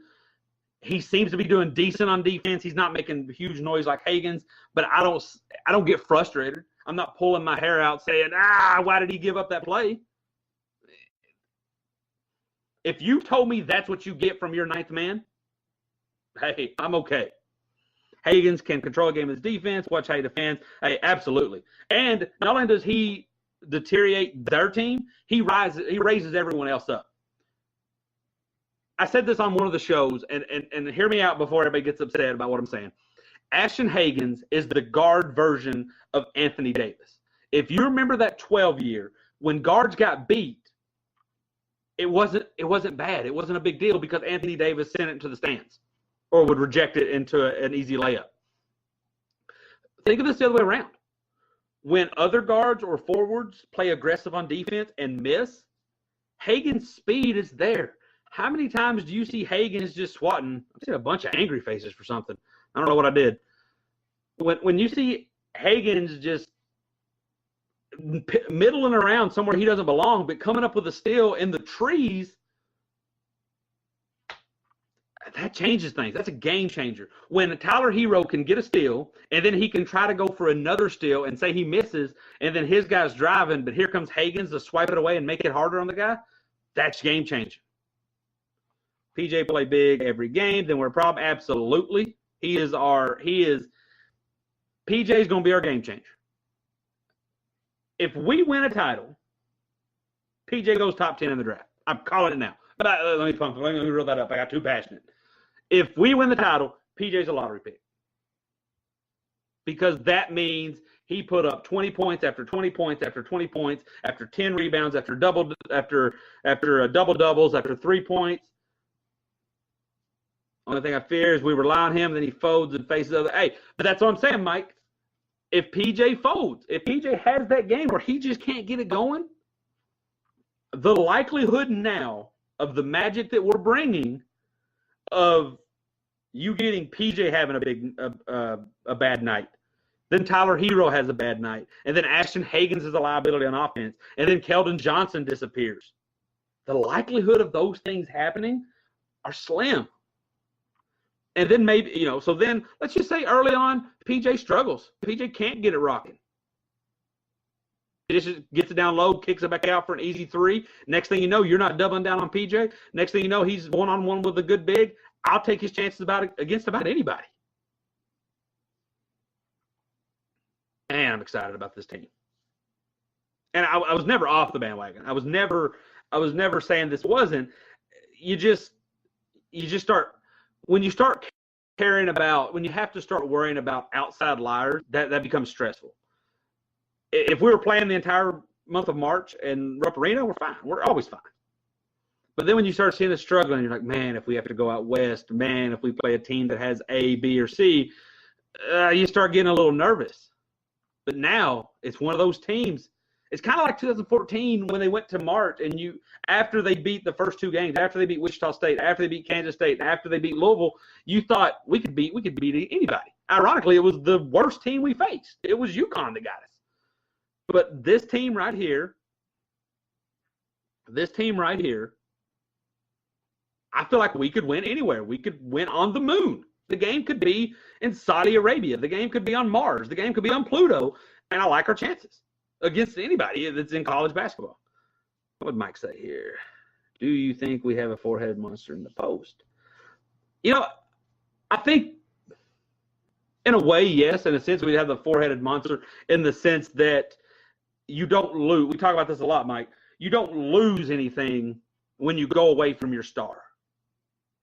He seems to be doing decent on defense. He's not making huge noise like Hagans, but I don't get frustrated. I'm not pulling my hair out saying, why did he give up that play? If you told me that's what you get from your 9th man, hey, I'm okay. Hagans can control a game of his defense, watch how he defends. Hey, absolutely. And not only does he deteriorate their team, he raises everyone else up. I said this on one of the shows, and hear me out before everybody gets upset about what I'm saying. Ashton Hagans is the guard version of Anthony Davis. If you remember that 12 year, when guards got beat, it wasn't bad. It wasn't a big deal because Anthony Davis sent it to the stands or would reject it into an easy layup. Think of this the other way around. When other guards or forwards play aggressive on defense and miss, Hagans' speed is there. How many times do you see Hagans just swatting? I've seen a bunch of angry faces for something. I don't know what I did. When you see Hagans just middling around somewhere he doesn't belong, but coming up with a steal in the trees, that changes things. That's a game changer. When Tyler Hero can get a steal, and then he can try to go for another steal and say he misses, and then his guy's driving, but here comes Higgins to swipe it away and make it harder on the guy, that's game changing. PJ play big every game, then we're a problem? Absolutely. PJ's going to be our game changer. If we win a title, PJ goes top 10 in the draft. I'm calling it now. But let me reel that up. I got too passionate. If we win the title, PJ's a lottery pick. Because that means he put up 20 points after 20 points after 20 points after 10 rebounds after double doubles after 3 points. Only thing I fear is we rely on him, then he folds and faces other. Hey, but that's what I'm saying, Mike. If PJ folds, if PJ has that game where he just can't get it going, the likelihood now of the magic that we're bringing of you getting PJ having a bad night, then Tyler Hero has a bad night, and then Ashton Higgins is a liability on offense, and then Keldon Johnson disappears. The likelihood of those things happening are slim. And then maybe, so then let's just say early on, PJ struggles. PJ can't get it rocking. He just gets it down low, kicks it back out for an easy three. Next thing you know, you're not doubling down on PJ. Next thing you know, he's one-on-one with a good big. I'll take his chances against about anybody. Man, I'm excited about this team. And I was never off the bandwagon. I was never saying this wasn't. You just start. When you start when you have to start worrying about outside liars, that becomes stressful. If we were playing the entire month of March in Rupp Arena, we're fine. We're always fine. But then when you start seeing us struggling, you're like, man, if we have to go out west, man, if we play a team that has A, B, or C, you start getting a little nervous. But now it's one of those teams. It's kind of like 2014 when they went to March and after they beat the first two games, after they beat Wichita State, after they beat Kansas State, and after they beat Louisville, you thought we could beat anybody. Ironically, it was the worst team we faced. It was UConn that got us. But this team right here, I feel like we could win anywhere. We could win on the moon. The game could be in Saudi Arabia. The game could be on Mars. The game could be on Pluto. And I like our chances against anybody that's in college basketball. What would Mike say here? Do you think we have a four-headed monster in the post? I think in a way, yes. In a sense, we have the four-headed monster in the sense that you don't lose. We talk about this a lot, Mike. You don't lose anything when you go away from your star.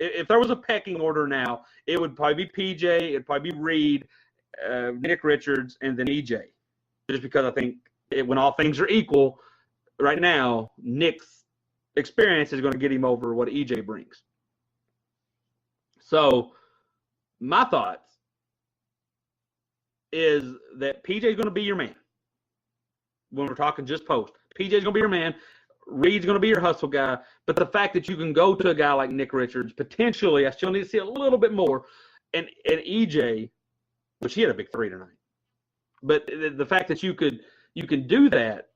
If there was a pecking order now, it would probably be PJ, it would probably be Reed, Nick Richards, and then EJ. Just because I think when all things are equal, right now, Nick's experience is going to get him over what EJ brings. So my thoughts is that PJ is going to be your man. When we're talking just post, PJ is going to be your man. Reed's going to be your hustle guy. But the fact that you can go to a guy like Nick Richards, potentially, I still need to see a little bit more, and EJ, which he had a big three tonight. But the fact that you can do that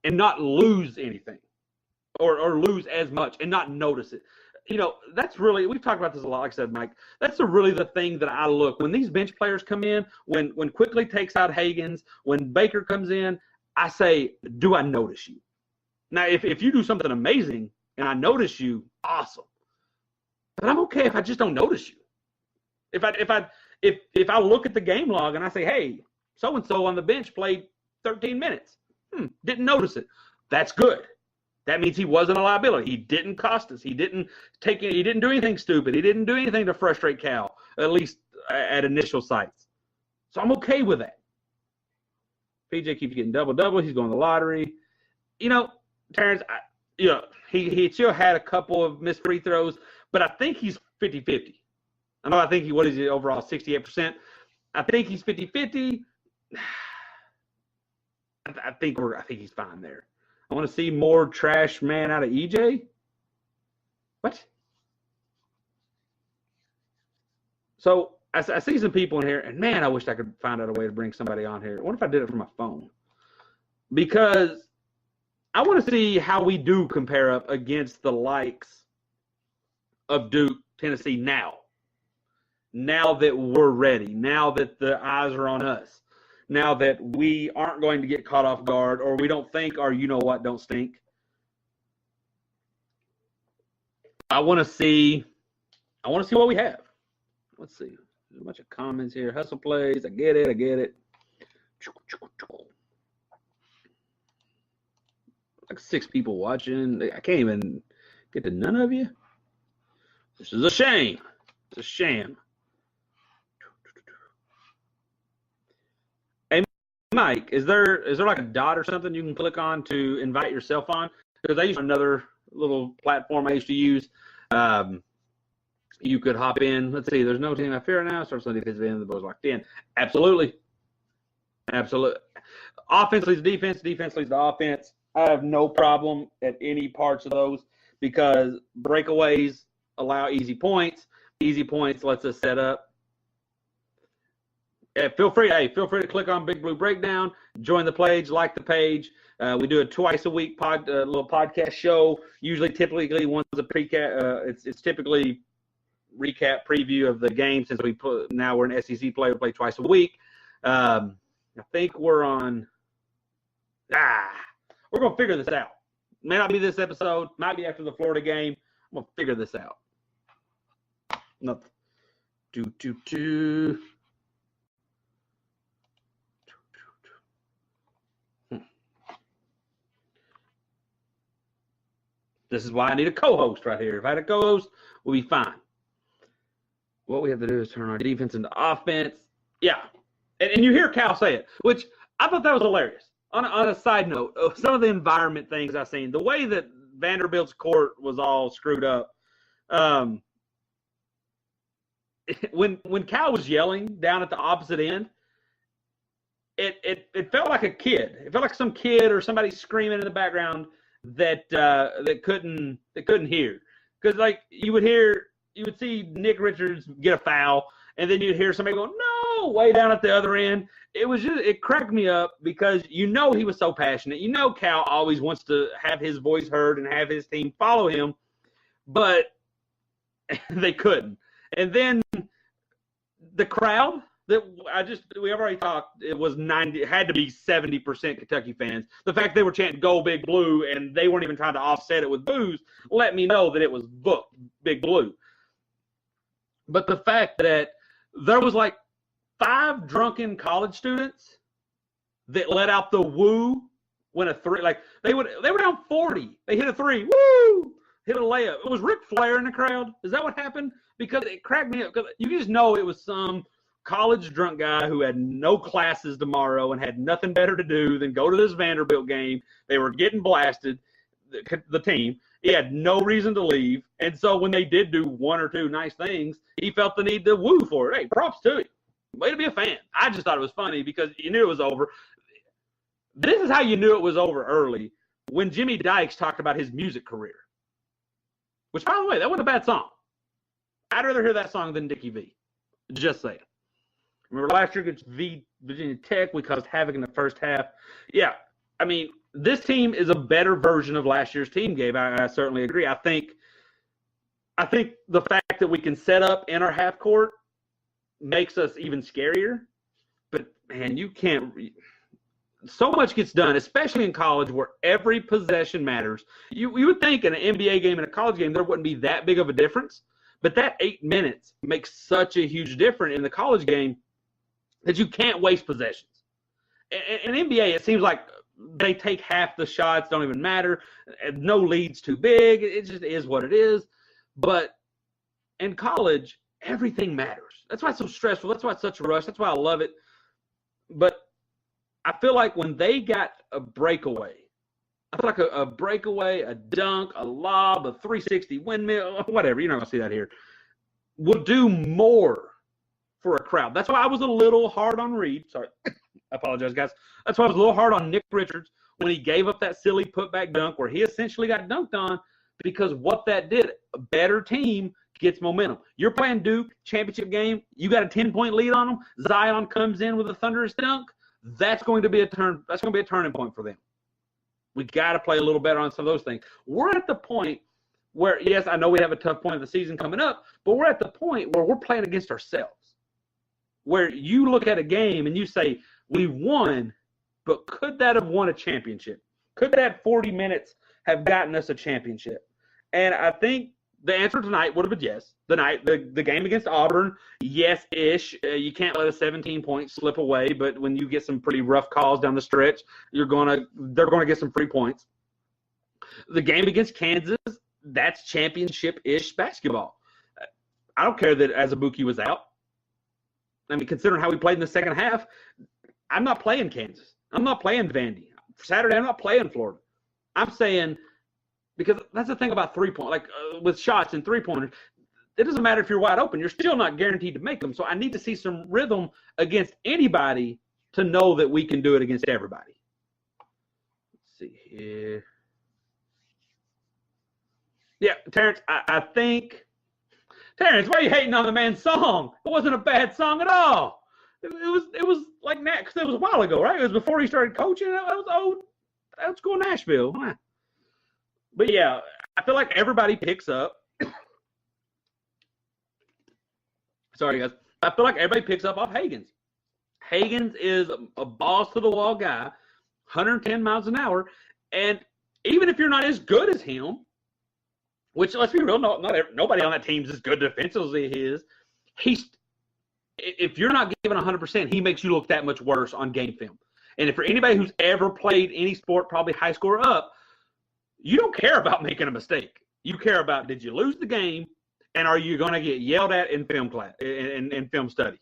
and not lose anything or lose as much and not notice it. That's really, we've talked about this a lot, like I said, Mike. That's really the thing that I look. When these bench players come in, when Quickly takes out Higgins, when Baker comes in, I say, do I notice you? Now, if you do something amazing and I notice you, awesome. But I'm okay if I just don't notice you. If I look at the game log and I say, hey, so-and-so on the bench played 13 minutes. Didn't notice it. That's good. That means he wasn't a liability. He didn't cost us. He didn't do anything stupid. He didn't do anything to frustrate Cal, at least at initial sights. So I'm okay with that. PJ keeps getting double-double. He's going to the lottery. Terrence, he still had a couple of missed free throws, but I think he's 50-50. I think what is he overall, 68%? I think he's 50-50. I think he's fine there. I want to see more trash man out of EJ. What? So I see some people in here, and man, I wish I could find out a way to bring somebody on here. What if I did it from my phone? because I want to see how we do compare up against the likes of Duke, Tennessee now. Now that we're ready, now that the eyes are on us, now that we aren't going to get caught off guard, or we don't think our you-know-what don't stink. I want to see what we have. Let's see. There's a bunch of comments here. Hustle plays. I get it. Like 6 people watching. I can't even get to none of you. This is a shame. It's a sham. Hey, Mike, is there like a dot or something you can click on to invite yourself on? Because I use another little platform I used to use. You could hop in. Let's see. There's no team I fear now. Starts Sunday because the end of the boys locked in. Absolutely. Offense leads to defense. Defense leads to offense. I have no problem at any parts of those because breakaways allow easy points. Easy points lets us set up. Feel free to click on Big Blue Breakdown. Join the page. Like the page. We do a twice a week little podcast show. Typically once a it's typically recap preview of the game since now we're an SEC play. We play twice a week. I think we're on. We're gonna figure this out. May not be this episode. Might be after the Florida game. I'm gonna figure this out. Nothing. This is why I need a co-host right here. If I had a co-host, we'll be fine. What we have to do is turn our defense into offense. Yeah. And you hear Cal say it, which I thought that was hilarious. On a side note, some of the environment things I've seen, the way that Vanderbilt's court was all screwed up. When Cal was yelling down at the opposite end, it felt like a kid. It felt like some kid or somebody screaming in the background that couldn't hear. Because like you would see Nick Richards get a foul, and then you'd hear somebody go, no, way down at the other end. It cracked me up because he was so passionate. Cal always wants to have his voice heard and have his team follow him, but they couldn't. And then the crowd we've already talked, it was 90, it had to be 70% Kentucky fans. The fact they were chanting "Go Big Blue" and they weren't even trying to offset it with boos let me know that it was booked Big Blue. But the fact that there was like 5 drunken college students that let out the woo when a three, like they were down 40. They hit a 3, woo, hit a layup. It was Ric Flair in the crowd. Is that what happened? Because it cracked me up. Because you just know it was some college drunk guy who had no classes tomorrow and had nothing better to do than go to this Vanderbilt game. They were getting blasted, the team. He had no reason to leave. And so when they did do 1 or 2 nice things, he felt the need to woo for it. Hey, props to him. Way to be a fan. I just thought it was funny because you knew it was over. This is how you knew it was over early, when Jimmy Dykes talked about his music career. Which, by the way, that wasn't a bad song. I'd rather hear that song than Dickie V. Just saying. Remember last year against Virginia Tech, we caused havoc in the first half. Yeah, I mean, this team is a better version of last year's team, Gabe. I certainly agree. I think the fact that we can set up in our half court makes us even scarier. But, man, you can't – so much gets done, especially in college where every possession matters. You would think in an NBA game and a college game there wouldn't be that big of a difference. But that 8 minutes makes such a huge difference in the college game that you can't waste possessions. In NBA, it seems like they take half the shots, don't even matter. No lead's too big. It just is what it is. But in college, everything matters. That's why it's so stressful. That's why it's such a rush. That's why I love it. But I feel like when they got a breakaway, I feel like a breakaway, a dunk, a lob, a 360 windmill, whatever, you're not going to see that here, will do more for a crowd. That's why I was a little hard on Reed. Sorry. I apologize, guys. That's why I was a little hard on Nick Richards when he gave up that silly putback dunk where he essentially got dunked on, because what that did, a better team gets momentum. You're playing Duke, championship game, you got a 10-point lead on them, Zion comes in with a thunderous dunk, That's going to be a turning point for them. We got to play a little better on some of those things. We're at the point where, yes, I know we have a tough point of the season coming up, but we're at the point where we're playing against ourselves, where you look at a game and you say, we won, but could that have won a championship? Could that 40 minutes have gotten us a championship? And I think the answer tonight would have been yes. The game against Auburn, yes-ish. You can't let a 17-point slip away, but when you get some pretty rough calls down the stretch, they're going to get some free points. The game against Kansas, that's championship-ish basketball. I don't care that Azubuike was out. I mean, considering how we played in the second half, I'm not playing Kansas. I'm not playing Vandy. Saturday, I'm not playing Florida. I'm saying, because that's the thing about three-point, like with shots and three-pointers, it doesn't matter if you're wide open. You're still not guaranteed to make them. So I need to see some rhythm against anybody to know that we can do it against everybody. Let's see here. Yeah, Terrence, I think – Terrence, why are you hating on the man's song? It wasn't a bad song at all. It was like that because it was a while ago, right? It was before he started coaching. That was old school Nashville. But yeah, I feel like everybody picks up. Sorry, guys. I feel like everybody picks up off Hagans. Hagans is a balls to the wall guy, 110 miles an hour, and even if you're not as good as him, which let's be real, nobody on that team is as good defensively as he is. If you're not giving 100%, he makes you look that much worse on game film. And if for anybody who's ever played any sport, probably high score up, you don't care about making a mistake. You care about, did you lose the game, and are you going to get yelled at in film class, in film study?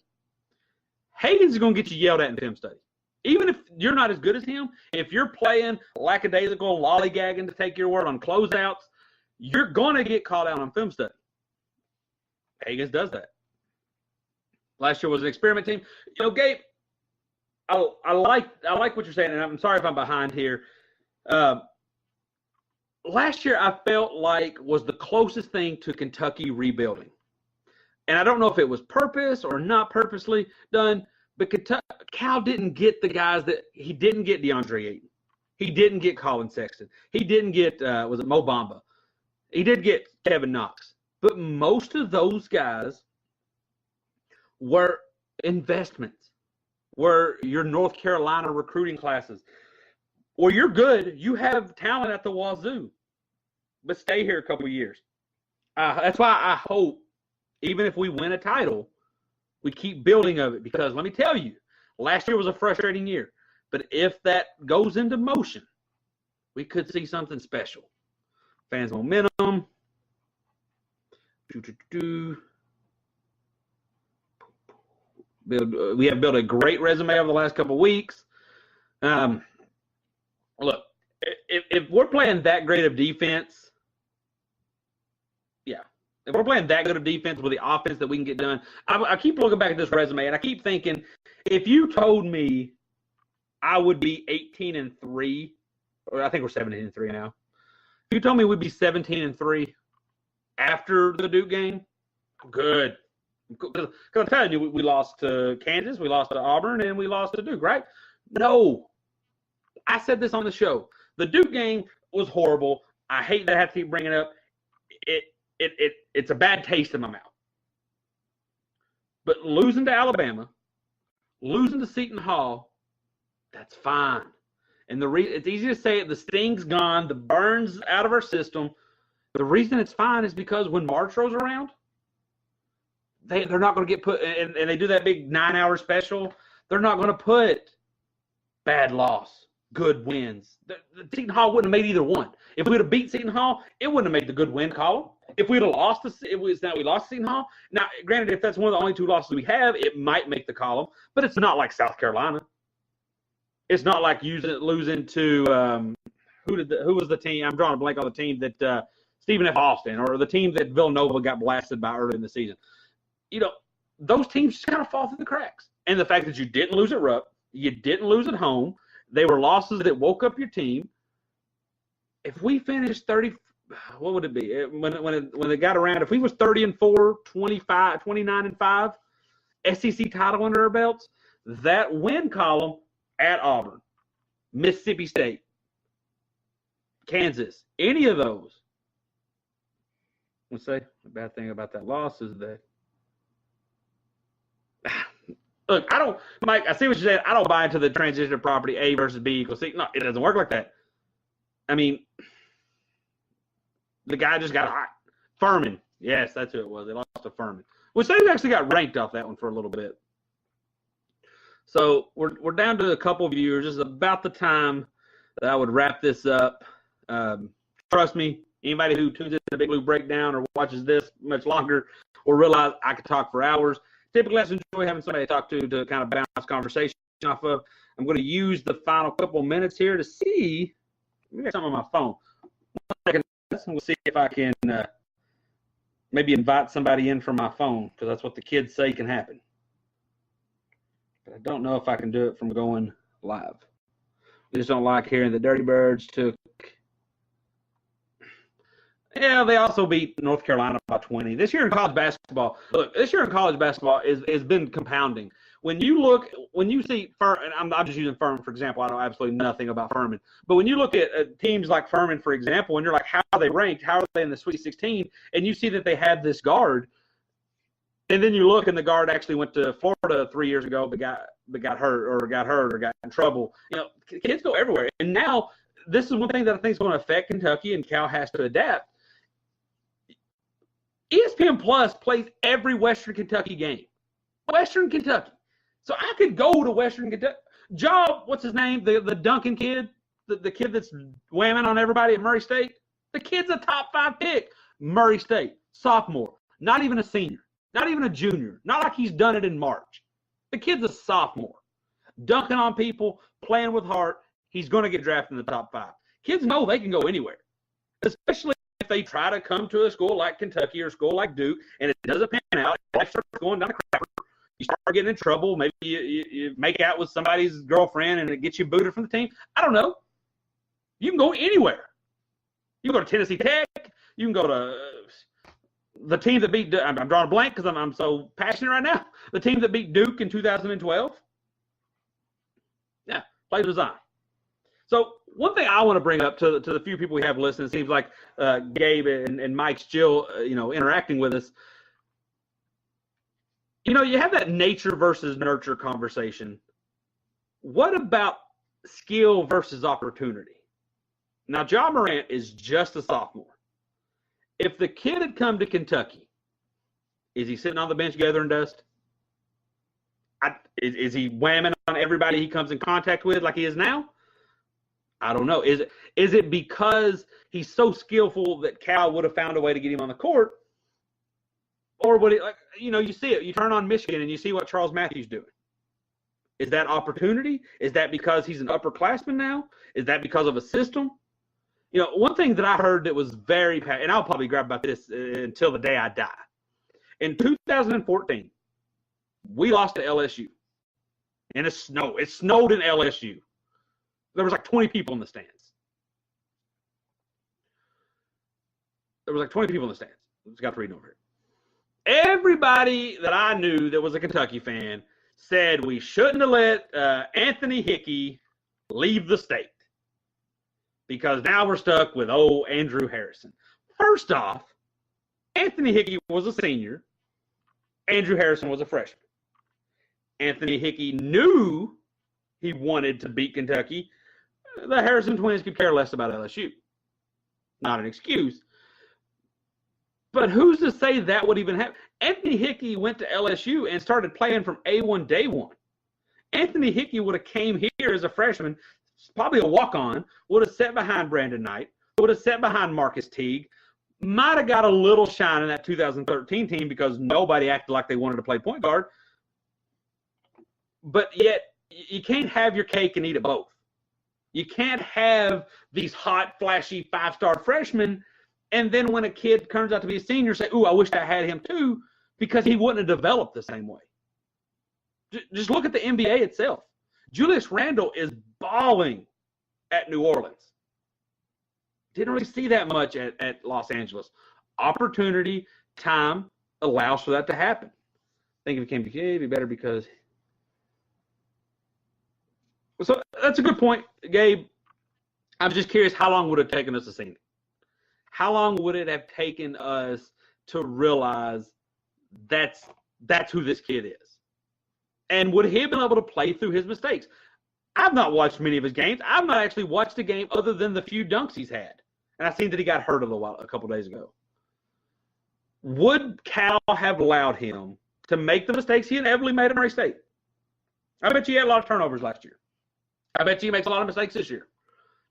Hagan's going to get you yelled at in film study. Even if you're not as good as him, if you're playing lackadaisical, lollygagging to take your word on closeouts, you're going to get called out on film study. Hagans does that. Last year was an experiment team. You know, Gabe, I like what you're saying, and I'm sorry if I'm behind here. Last year I felt like was the closest thing to Kentucky rebuilding. And I don't know if it was purpose or not purposely done, but Cal didn't get the guys that – he didn't get DeAndre Ayton. He didn't get Colin Sexton. He didn't get was it Mo Bamba. He did get Kevin Knox. But most of those guys were investments, were your North Carolina recruiting classes. Well, you're good. You have talent at the wazoo, but stay here a couple of years. That's why I hope, even if we win a title, we keep building of it. Because let me tell you, last year was a frustrating year. But if that goes into motion, we could see something special. Fans momentum. We have built a great resume over the last couple of weeks. Look, if we're playing that great of defense, yeah. If we're playing that good of defense with the offense that we can get done, I keep looking back at this resume, and I keep thinking, if you told me I would be 18-3, or I think we're 17-3 now. If you told me we'd be 17-3 after the Duke game, I'm good. Because I'm telling you, we lost to Kansas, we lost to Auburn, and we lost to Duke, right? No. I said this on the show. The Duke game was horrible. I hate that I have to keep bringing it up. It's a bad taste in my mouth. But losing to Alabama, losing to Seton Hall, that's fine. And it's easy to say it. The sting's gone. The burn's out of our system. The reason it's fine is because when March rolls around, they're not going to get put, and they do that big 9-hour special. They're not going to put bad loss, good wins. The Seton Hall wouldn't have made either one. If we would have beat Seton Hall, it wouldn't have made the good win column. If we'd have lost we lost Seton Hall. Now, granted, if that's one of the only two losses we have, it might make the column. But it's not like South Carolina. It's not like losing to who was the team? I'm drawing a blank on the team that Stephen F. Austin, or the team that Villanova got blasted by early in the season. You know, those teams just kind of fall through the cracks. And the fact that you didn't lose at Rupp, you didn't lose at home, they were losses that woke up your team. If we finished 30, what would it be? When it got around, if we was 30-4, 29-5, SEC title under our belts, that win column at Auburn, Mississippi State, Kansas, any of those. Let's say the bad thing about that loss is that, look, Mike, I see what you said. I don't buy into the transition of property A versus B equals C. No, it doesn't work like that. I mean, the guy just got hot. Furman. Yes, that's who it was. They lost to Furman, which they actually got ranked off that one for a little bit. So we're down to a couple of viewers. This is about the time that I would wrap this up. Trust me, anybody who tunes into the Big Blue Breakdown or watches this much longer will realize I could talk for hours. Typically, I enjoy having somebody to talk to kind of bounce conversation off of. I'm going to use the final couple minutes here to see. We got something on my phone. We'll see if I can maybe invite somebody in from my phone, because that's what the kids say can happen. But I don't know if I can do it from going live. We just don't like hearing the Dirty Birds took. Yeah, they also beat North Carolina by 20. This year in college basketball, look, has been compounding. When you see Furman, I'm just using Furman for example. I know absolutely nothing about Furman. But when you look at teams like Furman, for example, and you're like, how are they ranked? How are they in the Sweet 16? And you see that they have this guard. And then you look, and the guard actually went to Florida 3 years ago, but got hurt or got in trouble. You know, kids go everywhere. And now this is one thing that I think is going to affect Kentucky, and Cal has to adapt. ESPN Plus plays every Western Kentucky game. Western Kentucky. So I could go to Western Kentucky. Job, what's his name? The Duncan kid, the kid that's whamming on everybody at Murray State. The kid's a top 5 pick. Murray State, sophomore, not even a senior, not even a junior, not like he's done it in March. The kid's a sophomore, dunking on people, playing with heart. He's going to get drafted in the top 5. Kids know they can go anywhere, especially if they try to come to a school like Kentucky or a school like Duke, and it doesn't pan out. Life starts going down the crapper. You start getting in trouble. Maybe you make out with somebody's girlfriend and it gets you booted from the team. I don't know. You can go anywhere. You can go to Tennessee Tech. You can go to the team that beat – I'm drawing a blank because I'm so passionate right now. The team that beat Duke in 2012. Yeah, play design. So one thing I want to bring up to the few people we have listening, it seems like Gabe and Mike's still interacting with us. You know, you have that nature versus nurture conversation. What about skill versus opportunity? Now, John Morant is just a sophomore. If the kid had come to Kentucky, is he sitting on the bench gathering dust? Is he whamming on everybody he comes in contact with like he is now? I don't know. Is it because he's so skillful that Cal would have found a way to get him on the court? Or would it, you see it. You turn on Michigan and you see what Charles Matthews doing. Is that opportunity? Is that because he's an upperclassman now? Is that because of a system? One thing that I heard that was very, and I'll probably grab about this until the day I die. In 2014, we lost to LSU. And it snowed. It snowed in LSU. There was like 20 people in the stands. It's got to read over here. Everybody that I knew that was a Kentucky fan said we shouldn't have let Anthony Hickey leave the state because now we're stuck with Andrew Harrison. First off, Anthony Hickey was a senior. Andrew Harrison was a freshman. Anthony Hickey knew he wanted to beat Kentucky. The Harrison twins could care less about LSU. Not an excuse. But who's to say that would even happen? Anthony Hickey went to LSU and started playing from A1 day one. Anthony Hickey would have came here as a freshman, probably a walk-on, would have sat behind Brandon Knight, would have sat behind Marcus Teague, might have got a little shine in that 2013 team because nobody acted like they wanted to play point guard. But yet, you can't have your cake and eat it both. You can't have these hot, flashy, five-star freshmen, and then when a kid turns out to be a senior, say, ooh, I wish I had him too, because he wouldn't have developed the same way. Just look at the NBA itself. Julius Randle is balling at New Orleans. Didn't really see that much at Los Angeles. Opportunity, time allows for that to happen. I think if it came to kid, it'd be better because So that's a good point, Gabe. I'm just curious, how long would it have taken us to see it? How long would it have taken us to realize that's who this kid is? And would he have been able to play through his mistakes? I've not watched many of his games. I've not actually watched a game other than the few dunks he's had. And I seen that he got hurt a couple days ago. Would Cal have allowed him to make the mistakes he inevitably made at Murray State? I bet you he had a lot of turnovers last year. I bet you he makes a lot of mistakes this year.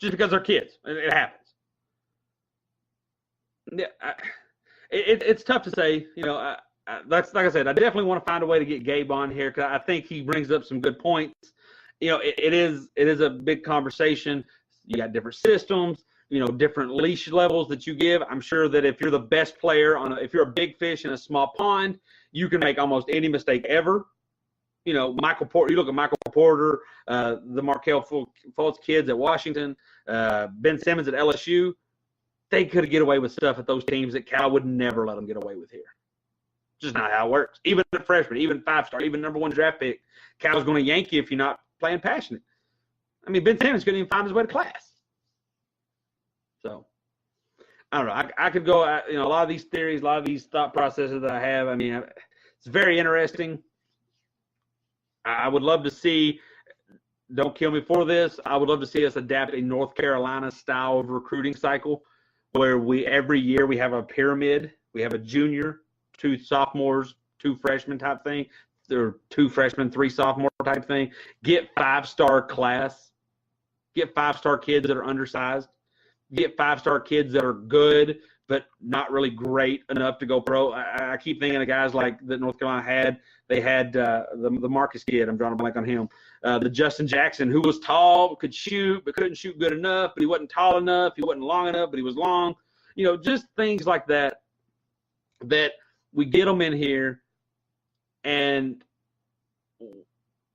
Just because they're kids. It happens. Yeah, it's tough to say. That's like I said, I definitely want to find a way to get Gabe on here because I think he brings up some good points. It is a big conversation. You got different systems, different leash levels that you give. I'm sure that if you're the best player if you're a big fish in a small pond, you can make almost any mistake ever. Michael Porter. You look at Michael Porter, the Markel Fultz kids at Washington, Ben Simmons at LSU. They could get away with stuff at those teams that Cal would never let them get away with here. Just not how it works. Even a freshman, even 5-star, even number 1 draft pick, Cal's going to yank you if you're not playing passionate. I mean, Ben Simmons couldn't even find his way to class. So, I don't know. I could go, a lot of these theories, a lot of these thought processes that I have, I mean, it's very interesting. I would love to see, don't kill me for this, I would love to see us adapt a North Carolina style of recruiting cycle where every year we have a pyramid. We have a junior, 2 sophomores, 2 freshmen type thing. There are 2 freshmen, 3 sophomore type thing. Get 5-star class. Get 5-star kids that are undersized. Get 5-star kids that are good but not really great enough to go pro. I keep thinking of guys like that North Carolina had. They had the Marcus kid. I'm drawing a blank on him. The Justin Jackson, who was tall, could shoot, but couldn't shoot good enough. But he wasn't tall enough. He wasn't long enough, but he was long. Just things like that. That we get them in here, and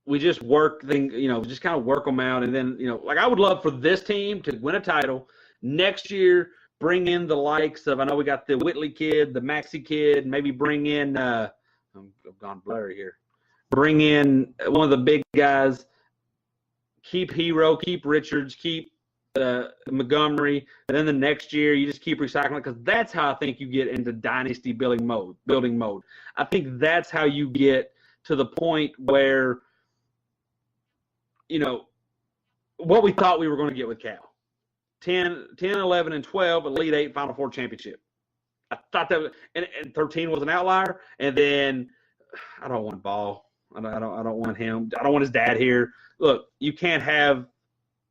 we just work things. Just kind of work them out, and then like I would love for this team to win a title next year. Bring in the likes of, I know we got the Whitley kid, the Maxey kid, maybe bring in, I've gone blurry here. Bring in one of the big guys, keep Hero, keep Richards, keep Montgomery, and then the next year you just keep recycling because that's how I think you get into dynasty building mode. I think that's how you get to the point where, what we thought we were going to get with Cal. 10, 11, and 12, Elite 8, Final Four championship. I thought that was, and 13 was an outlier. And then I don't want Ball. I don't want him. I don't want his dad here. Look, you can't have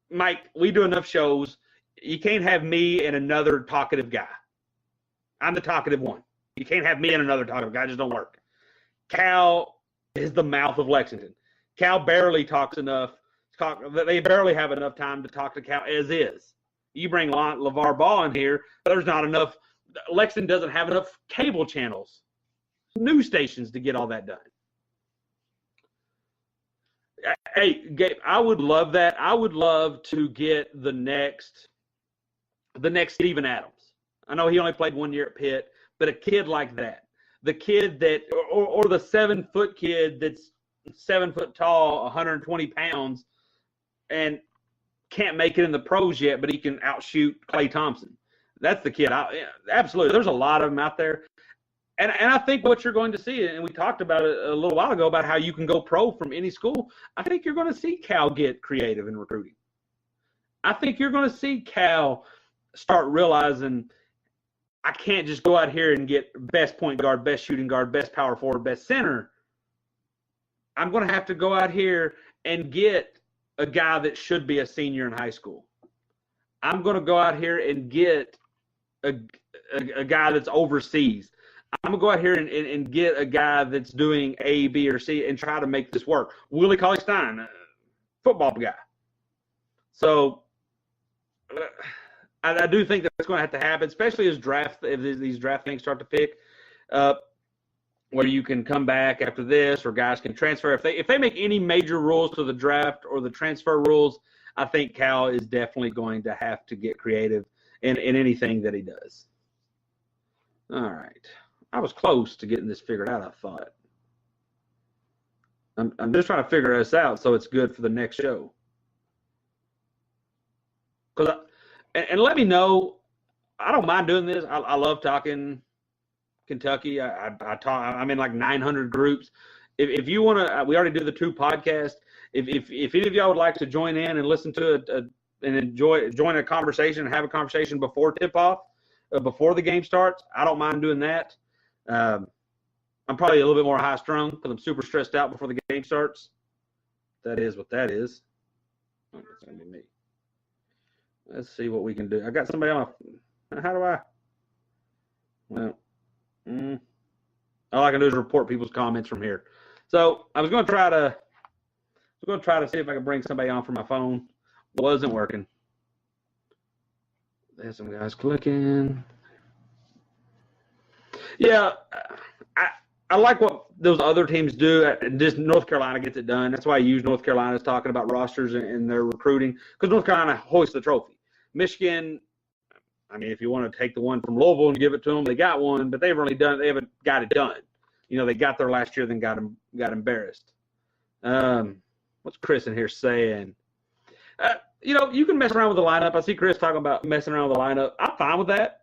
Mike. We do enough shows. You can't have me and another talkative guy. I'm the talkative one. You can't have me and another talkative guy. It just don't work. Cal is the mouth of Lexington. Cal barely talks enough. They barely have enough time to talk to Cal as is. You bring LeVar Ball in here, there's not enough. Lexington doesn't have enough cable channels, news stations to get all that done. Hey, Gabe, I would love that. I would love to get the next Steven Adams. I know he only played 1 year at Pitt, but a kid like that, the kid that, or the 7-foot kid that's 7 foot tall, 120 pounds, and can't make it in the pros yet, but he can outshoot Klay Thompson. That's the kid. Absolutely. There's a lot of them out there. And I think what you're going to see, and we talked about it a little while ago about how you can go pro from any school, I think you're going to see Cal get creative in recruiting. I think you're going to see Cal start realizing I can't just go out here and get best point guard, best shooting guard, best power forward, best center. I'm going to have to go out here and get a guy that should be a senior in high school. I'm going to go out here and get a guy that's overseas. I'm going to go out here and get a guy that's doing A, B, or C and try to make this work. Willie Cauley-Stein, football guy. So I do think that's going to have to happen, especially as these draft things start to pick up, where you can come back after this or guys can transfer. If they make any major rules to the draft or the transfer rules, I think Cal is definitely going to have to get creative in anything that he does. All right. I was close to getting this figured out, I thought. I'm just trying to figure this out so it's good for the next show. And let me know. I don't mind doing this. I love talking Kentucky. I'm in like 900 groups. If you want to, we already do the 2 podcasts. If any of y'all would like to join in and listen to it and join a conversation and have a conversation before tip-off, before the game starts, I don't mind doing that. I'm probably a little bit more high-strung because I'm super stressed out before the game starts. That is what that is. Oh, that's going to be me. Let's see what we can do. I got somebody on my – how do I – well, all I can do is report people's comments from here. So I was going to try to see if I could bring somebody on from my phone. Wasn't working. There's some guys clicking. Yeah, I like what those other teams do. Just North Carolina gets it done. That's why I use North Carolina's talking about rosters and their recruiting, because North Carolina hoists the trophy. Michigan, I mean, if you want to take the one from Louisville and give it to them, they got one, but they haven't got it done. You know, they got there last year, then got embarrassed. What's Chris in here saying? You know, you can mess around with the lineup. I see Chris talking about messing around with the lineup. I'm fine with that.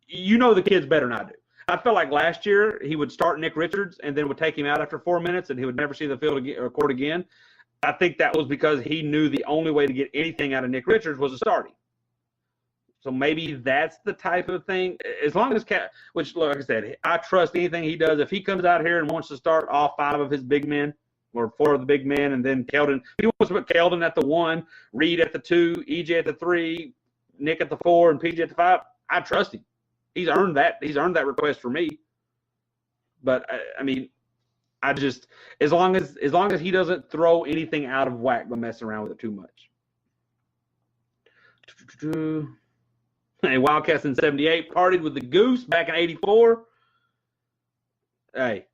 You know the kids better than I do. I felt like last year he would start Nick Richards and then would take him out after 4 minutes and he would never see the field again, or court again. I think that was because he knew the only way to get anything out of Nick Richards was to start him. So maybe that's the type of thing. As long as which, like I said, I trust anything he does. If he comes out here and wants to start all 5 of his big men or 4 of the big men, and then Keldon, if he wants to put Keldon at the 1, Reed at the 2, EJ at the 3, Nick at the 4, and PJ at the 5, I trust him. He's earned that. He's earned that request for me. But I mean, I just as long as he doesn't throw anything out of whack by messing around with it too much. Hey, Wildcats in 78 partied with the Goose back in 84. Hey,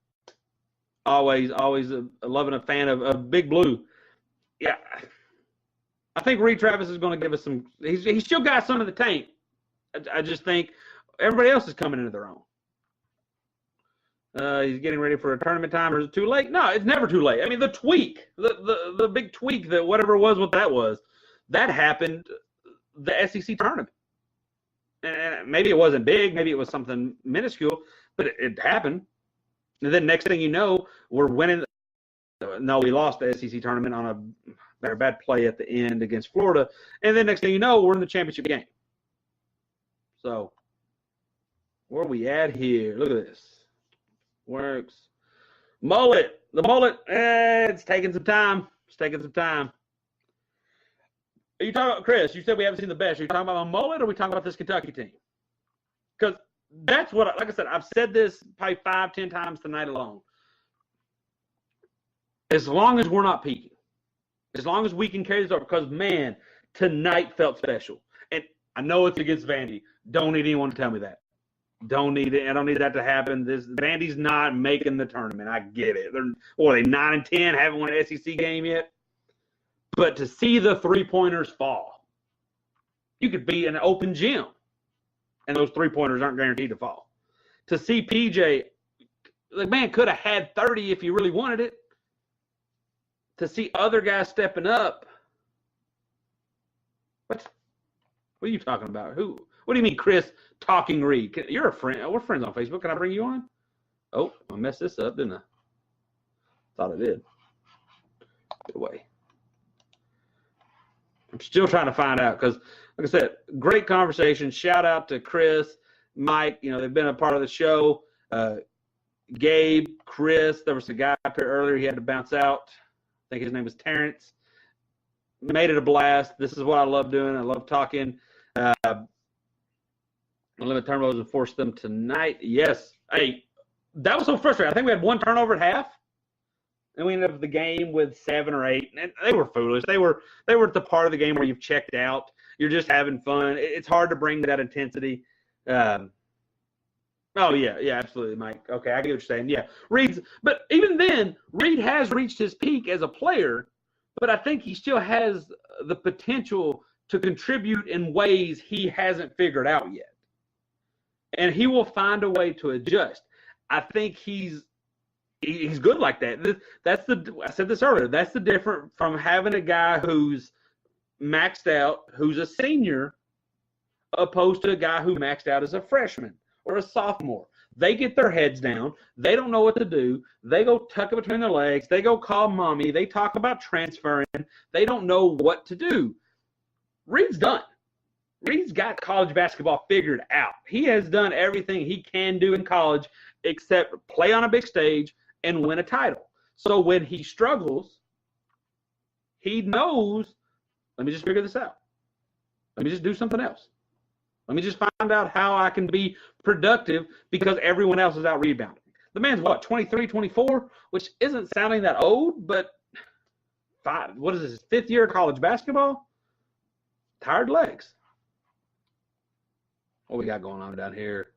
always loving a fan of Big Blue. Yeah, I think Reed Travis is going to give us some. He's still got some of the tank. I just think everybody else is coming into their own. He's getting ready for a tournament time, or is it too late? No, it's never too late. I mean, the tweak, the big tweak, that whatever it was, what that was, that happened the SEC tournament. And maybe it wasn't big, maybe it was something minuscule, but it happened. And then next thing you know, we're winning. No, we lost the SEC tournament on a bad play at the end against Florida. And then next thing you know, we're in the championship game. So where are we at here? Look at this. Works. Mullet. The mullet, it's taking some time. It's taking some time. Are you talking about, Chris, you said we haven't seen the best. Are you talking about a mullet, or are we talking about this Kentucky team? Because that's what, like I said, I've said this probably 5-10 times tonight alone. As long as we're not peaking, as long as we can carry this over, because, man, tonight felt special. And I know it's against Vandy. Don't need anyone to tell me that. Don't need it. I don't need that to happen. Vandy's not making the tournament. I get it. Are they 9-10? Haven't won an SEC game yet. But to see the three-pointers fall, you could be in an open gym, and those three-pointers aren't guaranteed to fall. To see PJ, the man could have had 30 if he really wanted it. To see other guys stepping up. What are you talking about? Who? What do you mean, Chris, talking Reed? You're a friend. We're friends on Facebook. Can I bring you on? Oh, I messed this up, didn't I? Thought I did. Get away. I'm still trying to find out because, like I said, great conversation. Shout out to Chris, Mike. You know, they've been a part of the show. Gabe, Chris. There was a guy up here earlier. He had to bounce out. I think his name was Terrence. Made it a blast. This is what I love doing. I love talking. Limit turnovers and force them tonight. Yes. Hey, that was so frustrating. I think we had 1 turnover at half. And we ended up the game with 7 or 8. And they were foolish. They were at the part of the game where you've checked out. You're just having fun. It's hard to bring that intensity. Oh, yeah, absolutely, Mike. Okay, I get what you're saying. Yeah, but even then, Reed has reached his peak as a player, but I think he still has the potential to contribute in ways he hasn't figured out yet. And he will find a way to adjust. I think he's good like that. I said this earlier. That's the difference from having a guy who's maxed out who's a senior opposed to a guy who maxed out as a freshman or a sophomore. They get their heads down. They don't know what to do. They go tuck it between their legs. They go call mommy. They talk about transferring. They don't know what to do. Reed's done. Reed's got college basketball figured out. He has done everything he can do in college except play on a big stage and win a title. So when he struggles, he knows, let me just figure this out. Let me just do something else. Let me just find out how I can be productive because everyone else is out rebounding. The man's what, 23, 24, which isn't sounding that old, but what is this, his fifth year of college basketball? Tired legs. What we got going on down here?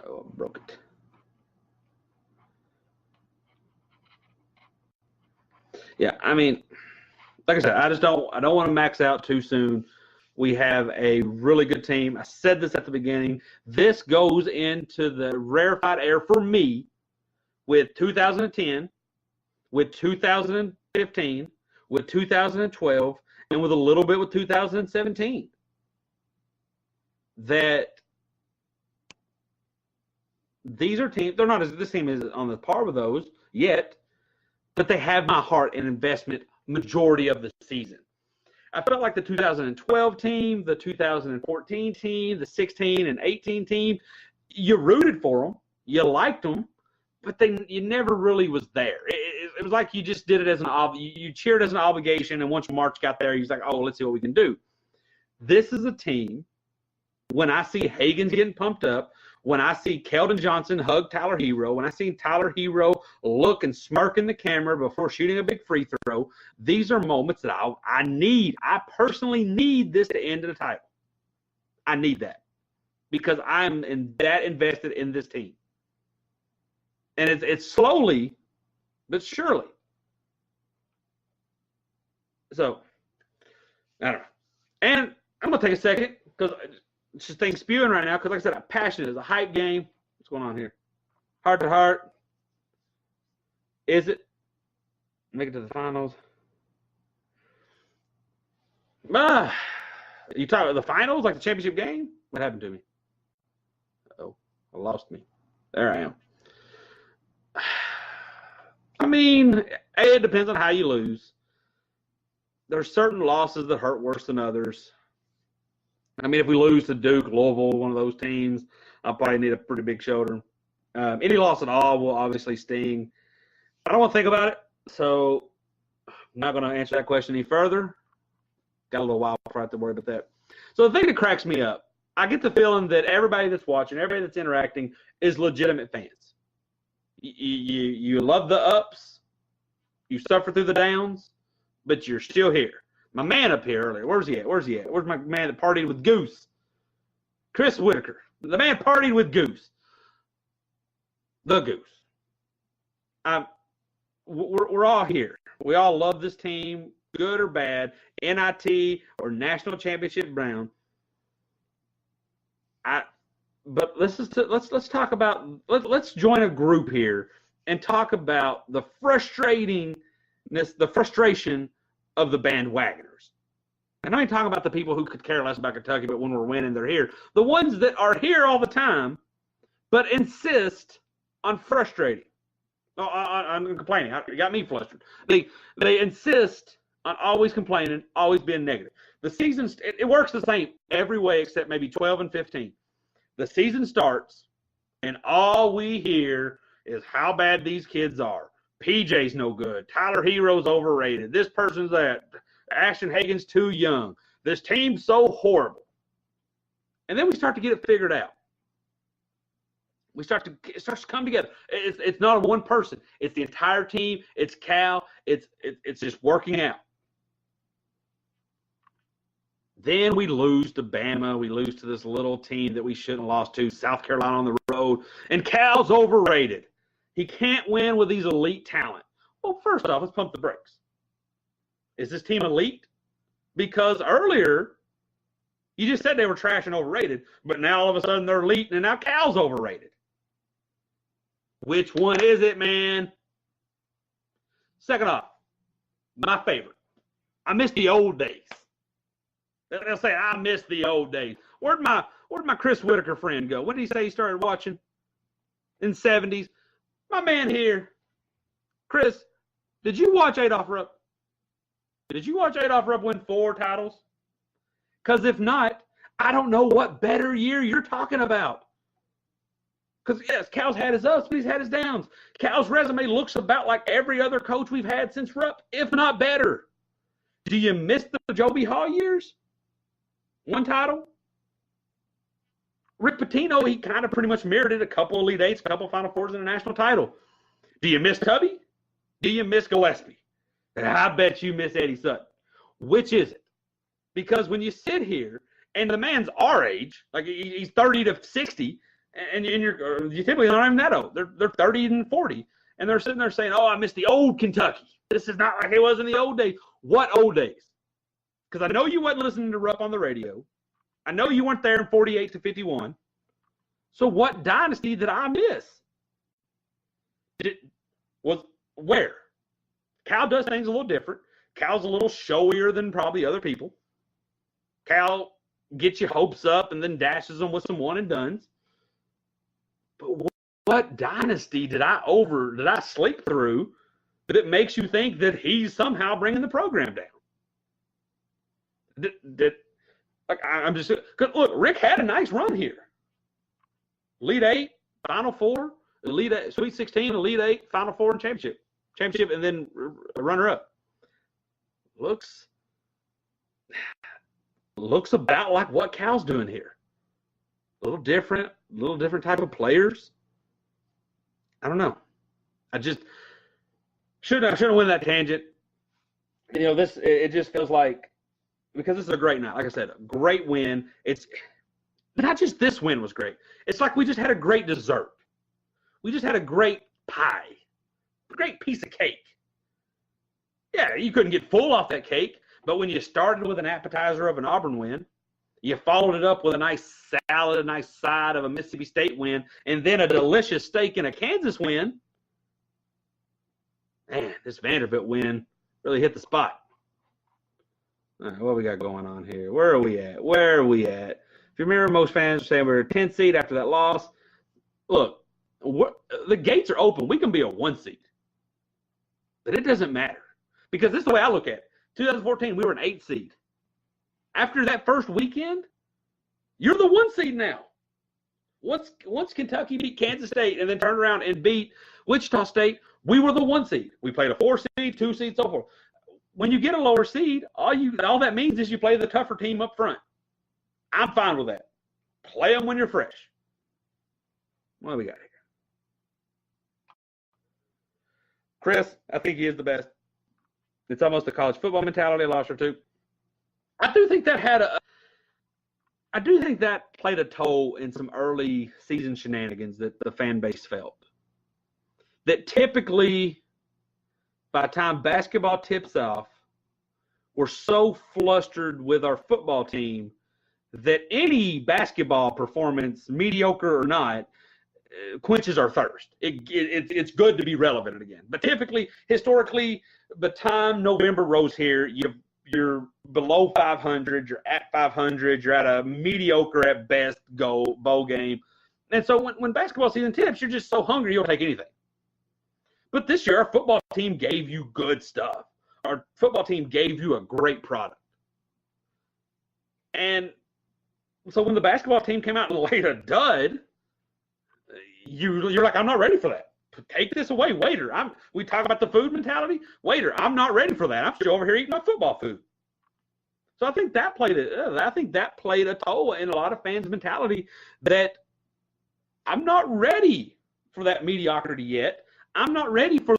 Oh, I broke it. Yeah, I mean, like I said, I don't want to max out too soon. We have a really good team. I said this at the beginning. This goes into the rarefied air for me with 2010, with 2015, with 2012, and with a little bit with 2017. That these are teams, they're not as, this team is on the par with those yet, but they have my heart and investment majority of the season. I felt like the 2012 team, the 2014 team, the 16 and 18 team, you rooted for them, you liked them, but you never really was there. It was like you just did it as you cheered as an obligation, and once March got there, he was like, oh, let's see what we can do. This is a team, when I see Hagens getting pumped up, when I see Keldon Johnson hug Tyler Hero, when I see Tyler Hero look and smirk in the camera before shooting a big free throw, these are moments that I need. I personally need this to end in a title. I need that because I'm that invested in this team. And it's slowly but surely. So, I don't know. And I'm going to take a second because it's just things spewing right now because, like I said, I'm passionate. It's a hype game. What's going on here? Heart to heart. Is it? Make it to the finals. You talk about the finals, like the championship game? What happened to me? Oh, I lost me. There I am. I mean, it depends on how you lose. There's certain losses that hurt worse than others. I mean, if we lose to Duke, Louisville, one of those teams, I'll probably need a pretty big shoulder. Any loss at all will obviously sting. I don't want to think about it, so I'm not going to answer that question any further. Got a little while before I have to worry about that. So the thing that cracks me up, I get the feeling that everybody that's watching, everybody that's interacting is legitimate fans. You love the ups, you suffer through the downs, but you're still here. My man up here earlier, where's he at? Where's my man that partied with Goose? Chris Whitaker. The man partied with Goose. The Goose. We're all here. We all love this team, good or bad, NIT or national championship brown. But let's talk about let's join a group here and talk about the frustration of the bandwagoners. And I ain't talking about the people who could care less about Kentucky, but when we're winning, they're here. The ones that are here all the time, but insist on frustrating. I'm complaining. You got me flustered. They insist on always complaining, always being negative. The season, it works the same every way except maybe 12 and 15. The season starts, and all we hear is how bad these kids are. PJ's no good. Tyler Hero's overrated. This person's that. Ashton Hagen's too young. This team's so horrible. And then we start to get it figured out. It starts to come together. It's not one person. It's the entire team. It's Cal. It's just working out. Then we lose to Bama. We lose to this little team that we shouldn't have lost to, South Carolina on the road. And Cal's overrated. He can't win with these elite talent. Well, first off, let's pump the brakes. Is this team elite? Because earlier, you just said they were trash and overrated, but now all of a sudden they're elite, and now Cal's overrated. Which one is it, man? Second off, my favorite. I miss the old days. They'll say, I miss the old days. Where'd my Chris Whitaker friend go? When did he say he started watching? In the 70s. My man here, Chris, did you watch Adolph Rupp? Did you watch Adolph Rupp win 4 titles? Because if not, I don't know what better year you're talking about. Because, yes, Cal's had his ups, but he's had his downs. Cal's resume looks about like every other coach we've had since Rupp, if not better. Do you miss the Joby Hall years? 1 title. Rick Pitino, he kind of pretty much merited a couple Elite Eights, a couple Final Fours, and a national title. Do you miss Tubby? Do you miss Gillespie? I bet you miss Eddie Sutton. Which is it? Because when you sit here, and the man's our age, like he's 30 to 60, and you typically not even that old. They're 30 and 40, and they're sitting there saying, oh, I miss the old Kentucky. This is not like it was in the old days. What old days? Because I know you wasn't listening to Rupp on the radio. I know you weren't there in 48 to 51. So what dynasty did I miss? Where? Cal does things a little different. Cal's a little showier than probably other people. Cal gets your hopes up and then dashes them with some one and dones. But what dynasty did I sleep through that it makes you think that he's somehow bringing the program down? I'm just look. Rick had a nice run here. Elite Eight, Final Four, Elite Eight, Sweet 16, Elite Eight, Final Four, and championship, and then a runner-up. Looks about like what Cal's doing here. A little different type of players. I don't know. I just shouldn't have went that tangent. You know, it just feels like, because this is a great night. Like I said, a great win. It's not just this win was great. It's like we just had a great dessert. We just had a great pie, a great piece of cake. Yeah, you couldn't get full off that cake, but when you started with an appetizer of an Auburn win, you followed it up with a nice salad, a nice side of a Mississippi State win, and then a delicious steak and a Kansas win. Man, this Vanderbilt win really hit the spot. All right, what we got going on here? Where are we at? If you remember, most fans are saying we're a 10 seed after that loss. Look, the gates are open. We can be a 1 seed. But it doesn't matter. Because this is the way I look at it. 2014, we were an 8 seed. After that first weekend, you're the 1 seed now. Once Kentucky beat Kansas State and then turned around and beat Wichita State, we were the 1 seed. We played a 4 seed, 2 seed, so forth. When you get a lower seed, all that means is you play the tougher team up front. I'm fine with that. Play them when you're fresh. What do we got here? Chris, I think he is the best. It's almost a college football mentality, loss or two. I do think that played a toll in some early season shenanigans that the fan base felt. That typically, by the time basketball tips off, we're so flustered with our football team that any basketball performance, mediocre or not, quenches our thirst. It's good to be relevant again. But typically, historically, the time November rolls here, you're below 500, you're at 500, you're at a mediocre at best bowl game. And so when basketball season tips, you're just so hungry you'll take anything. But this year, our football team gave you good stuff. Our football team gave you a great product. And so when the basketball team came out and laid a dud, you're like, I'm not ready for that. Take this away, waiter. We talk about the food mentality. Waiter, I'm not ready for that. I'm still over here eating my football food. So I think that played a toll in a lot of fans' mentality that I'm not ready for that mediocrity yet. I'm not ready for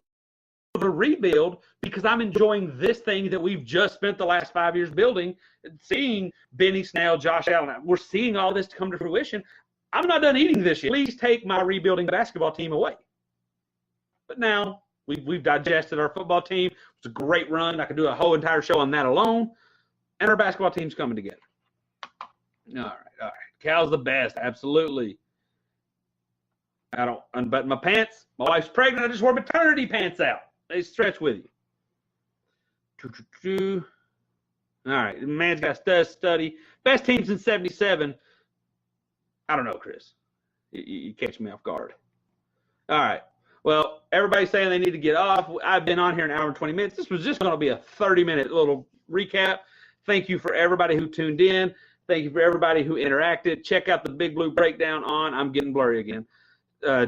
the rebuild because I'm enjoying this thing that we've just spent the last 5 years building, seeing Benny Snell, Josh Allen. We're seeing all this come to fruition. I'm not done eating this yet. Please take my rebuilding basketball team away. But now we've digested our football team. It's a great run. I could do a whole entire show on that alone. And our basketball team's coming together. All right. Cal's the best, absolutely. I don't unbutton my pants. My wife's pregnant. I just wore maternity pants out. They stretch with you. All right. The man's got study. Best teams in 77. I don't know, Chris. You catch me off guard. All right. Well, everybody's saying they need to get off. I've been on here an hour and 20 minutes. This was just going to be a 30-minute little recap. Thank you for everybody who tuned in. Thank you for everybody who interacted. Check out the Big Blue Breakdown on. I'm getting blurry again.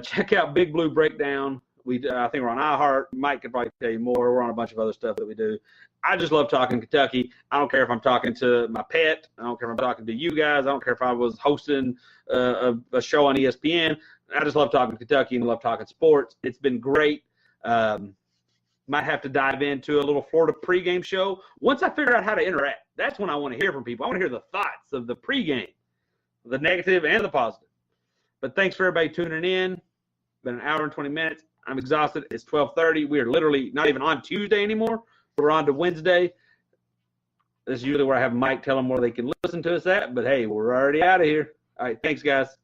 Check out Big Blue Breakdown. I think we're on iHeart. Mike could probably tell you more. We're on a bunch of other stuff that we do. I just love talking Kentucky. I don't care if I'm talking to my pet. I don't care if I'm talking to you guys. I don't care if I was hosting a show on ESPN. I just love talking Kentucky and love talking sports. It's been great. Might have to dive into a little Florida pregame show. Once I figure out how to interact, that's when I want to hear from people. I want to hear the thoughts of the pregame, the negative and the positive. But thanks for everybody tuning in. It's been an hour and 20 minutes. I'm exhausted. It's 12:30. We are literally not even on Tuesday anymore. We're on to Wednesday. This is usually where I have Mike tell them where they can listen to us at. But, hey, we're already out of here. All right, thanks, guys.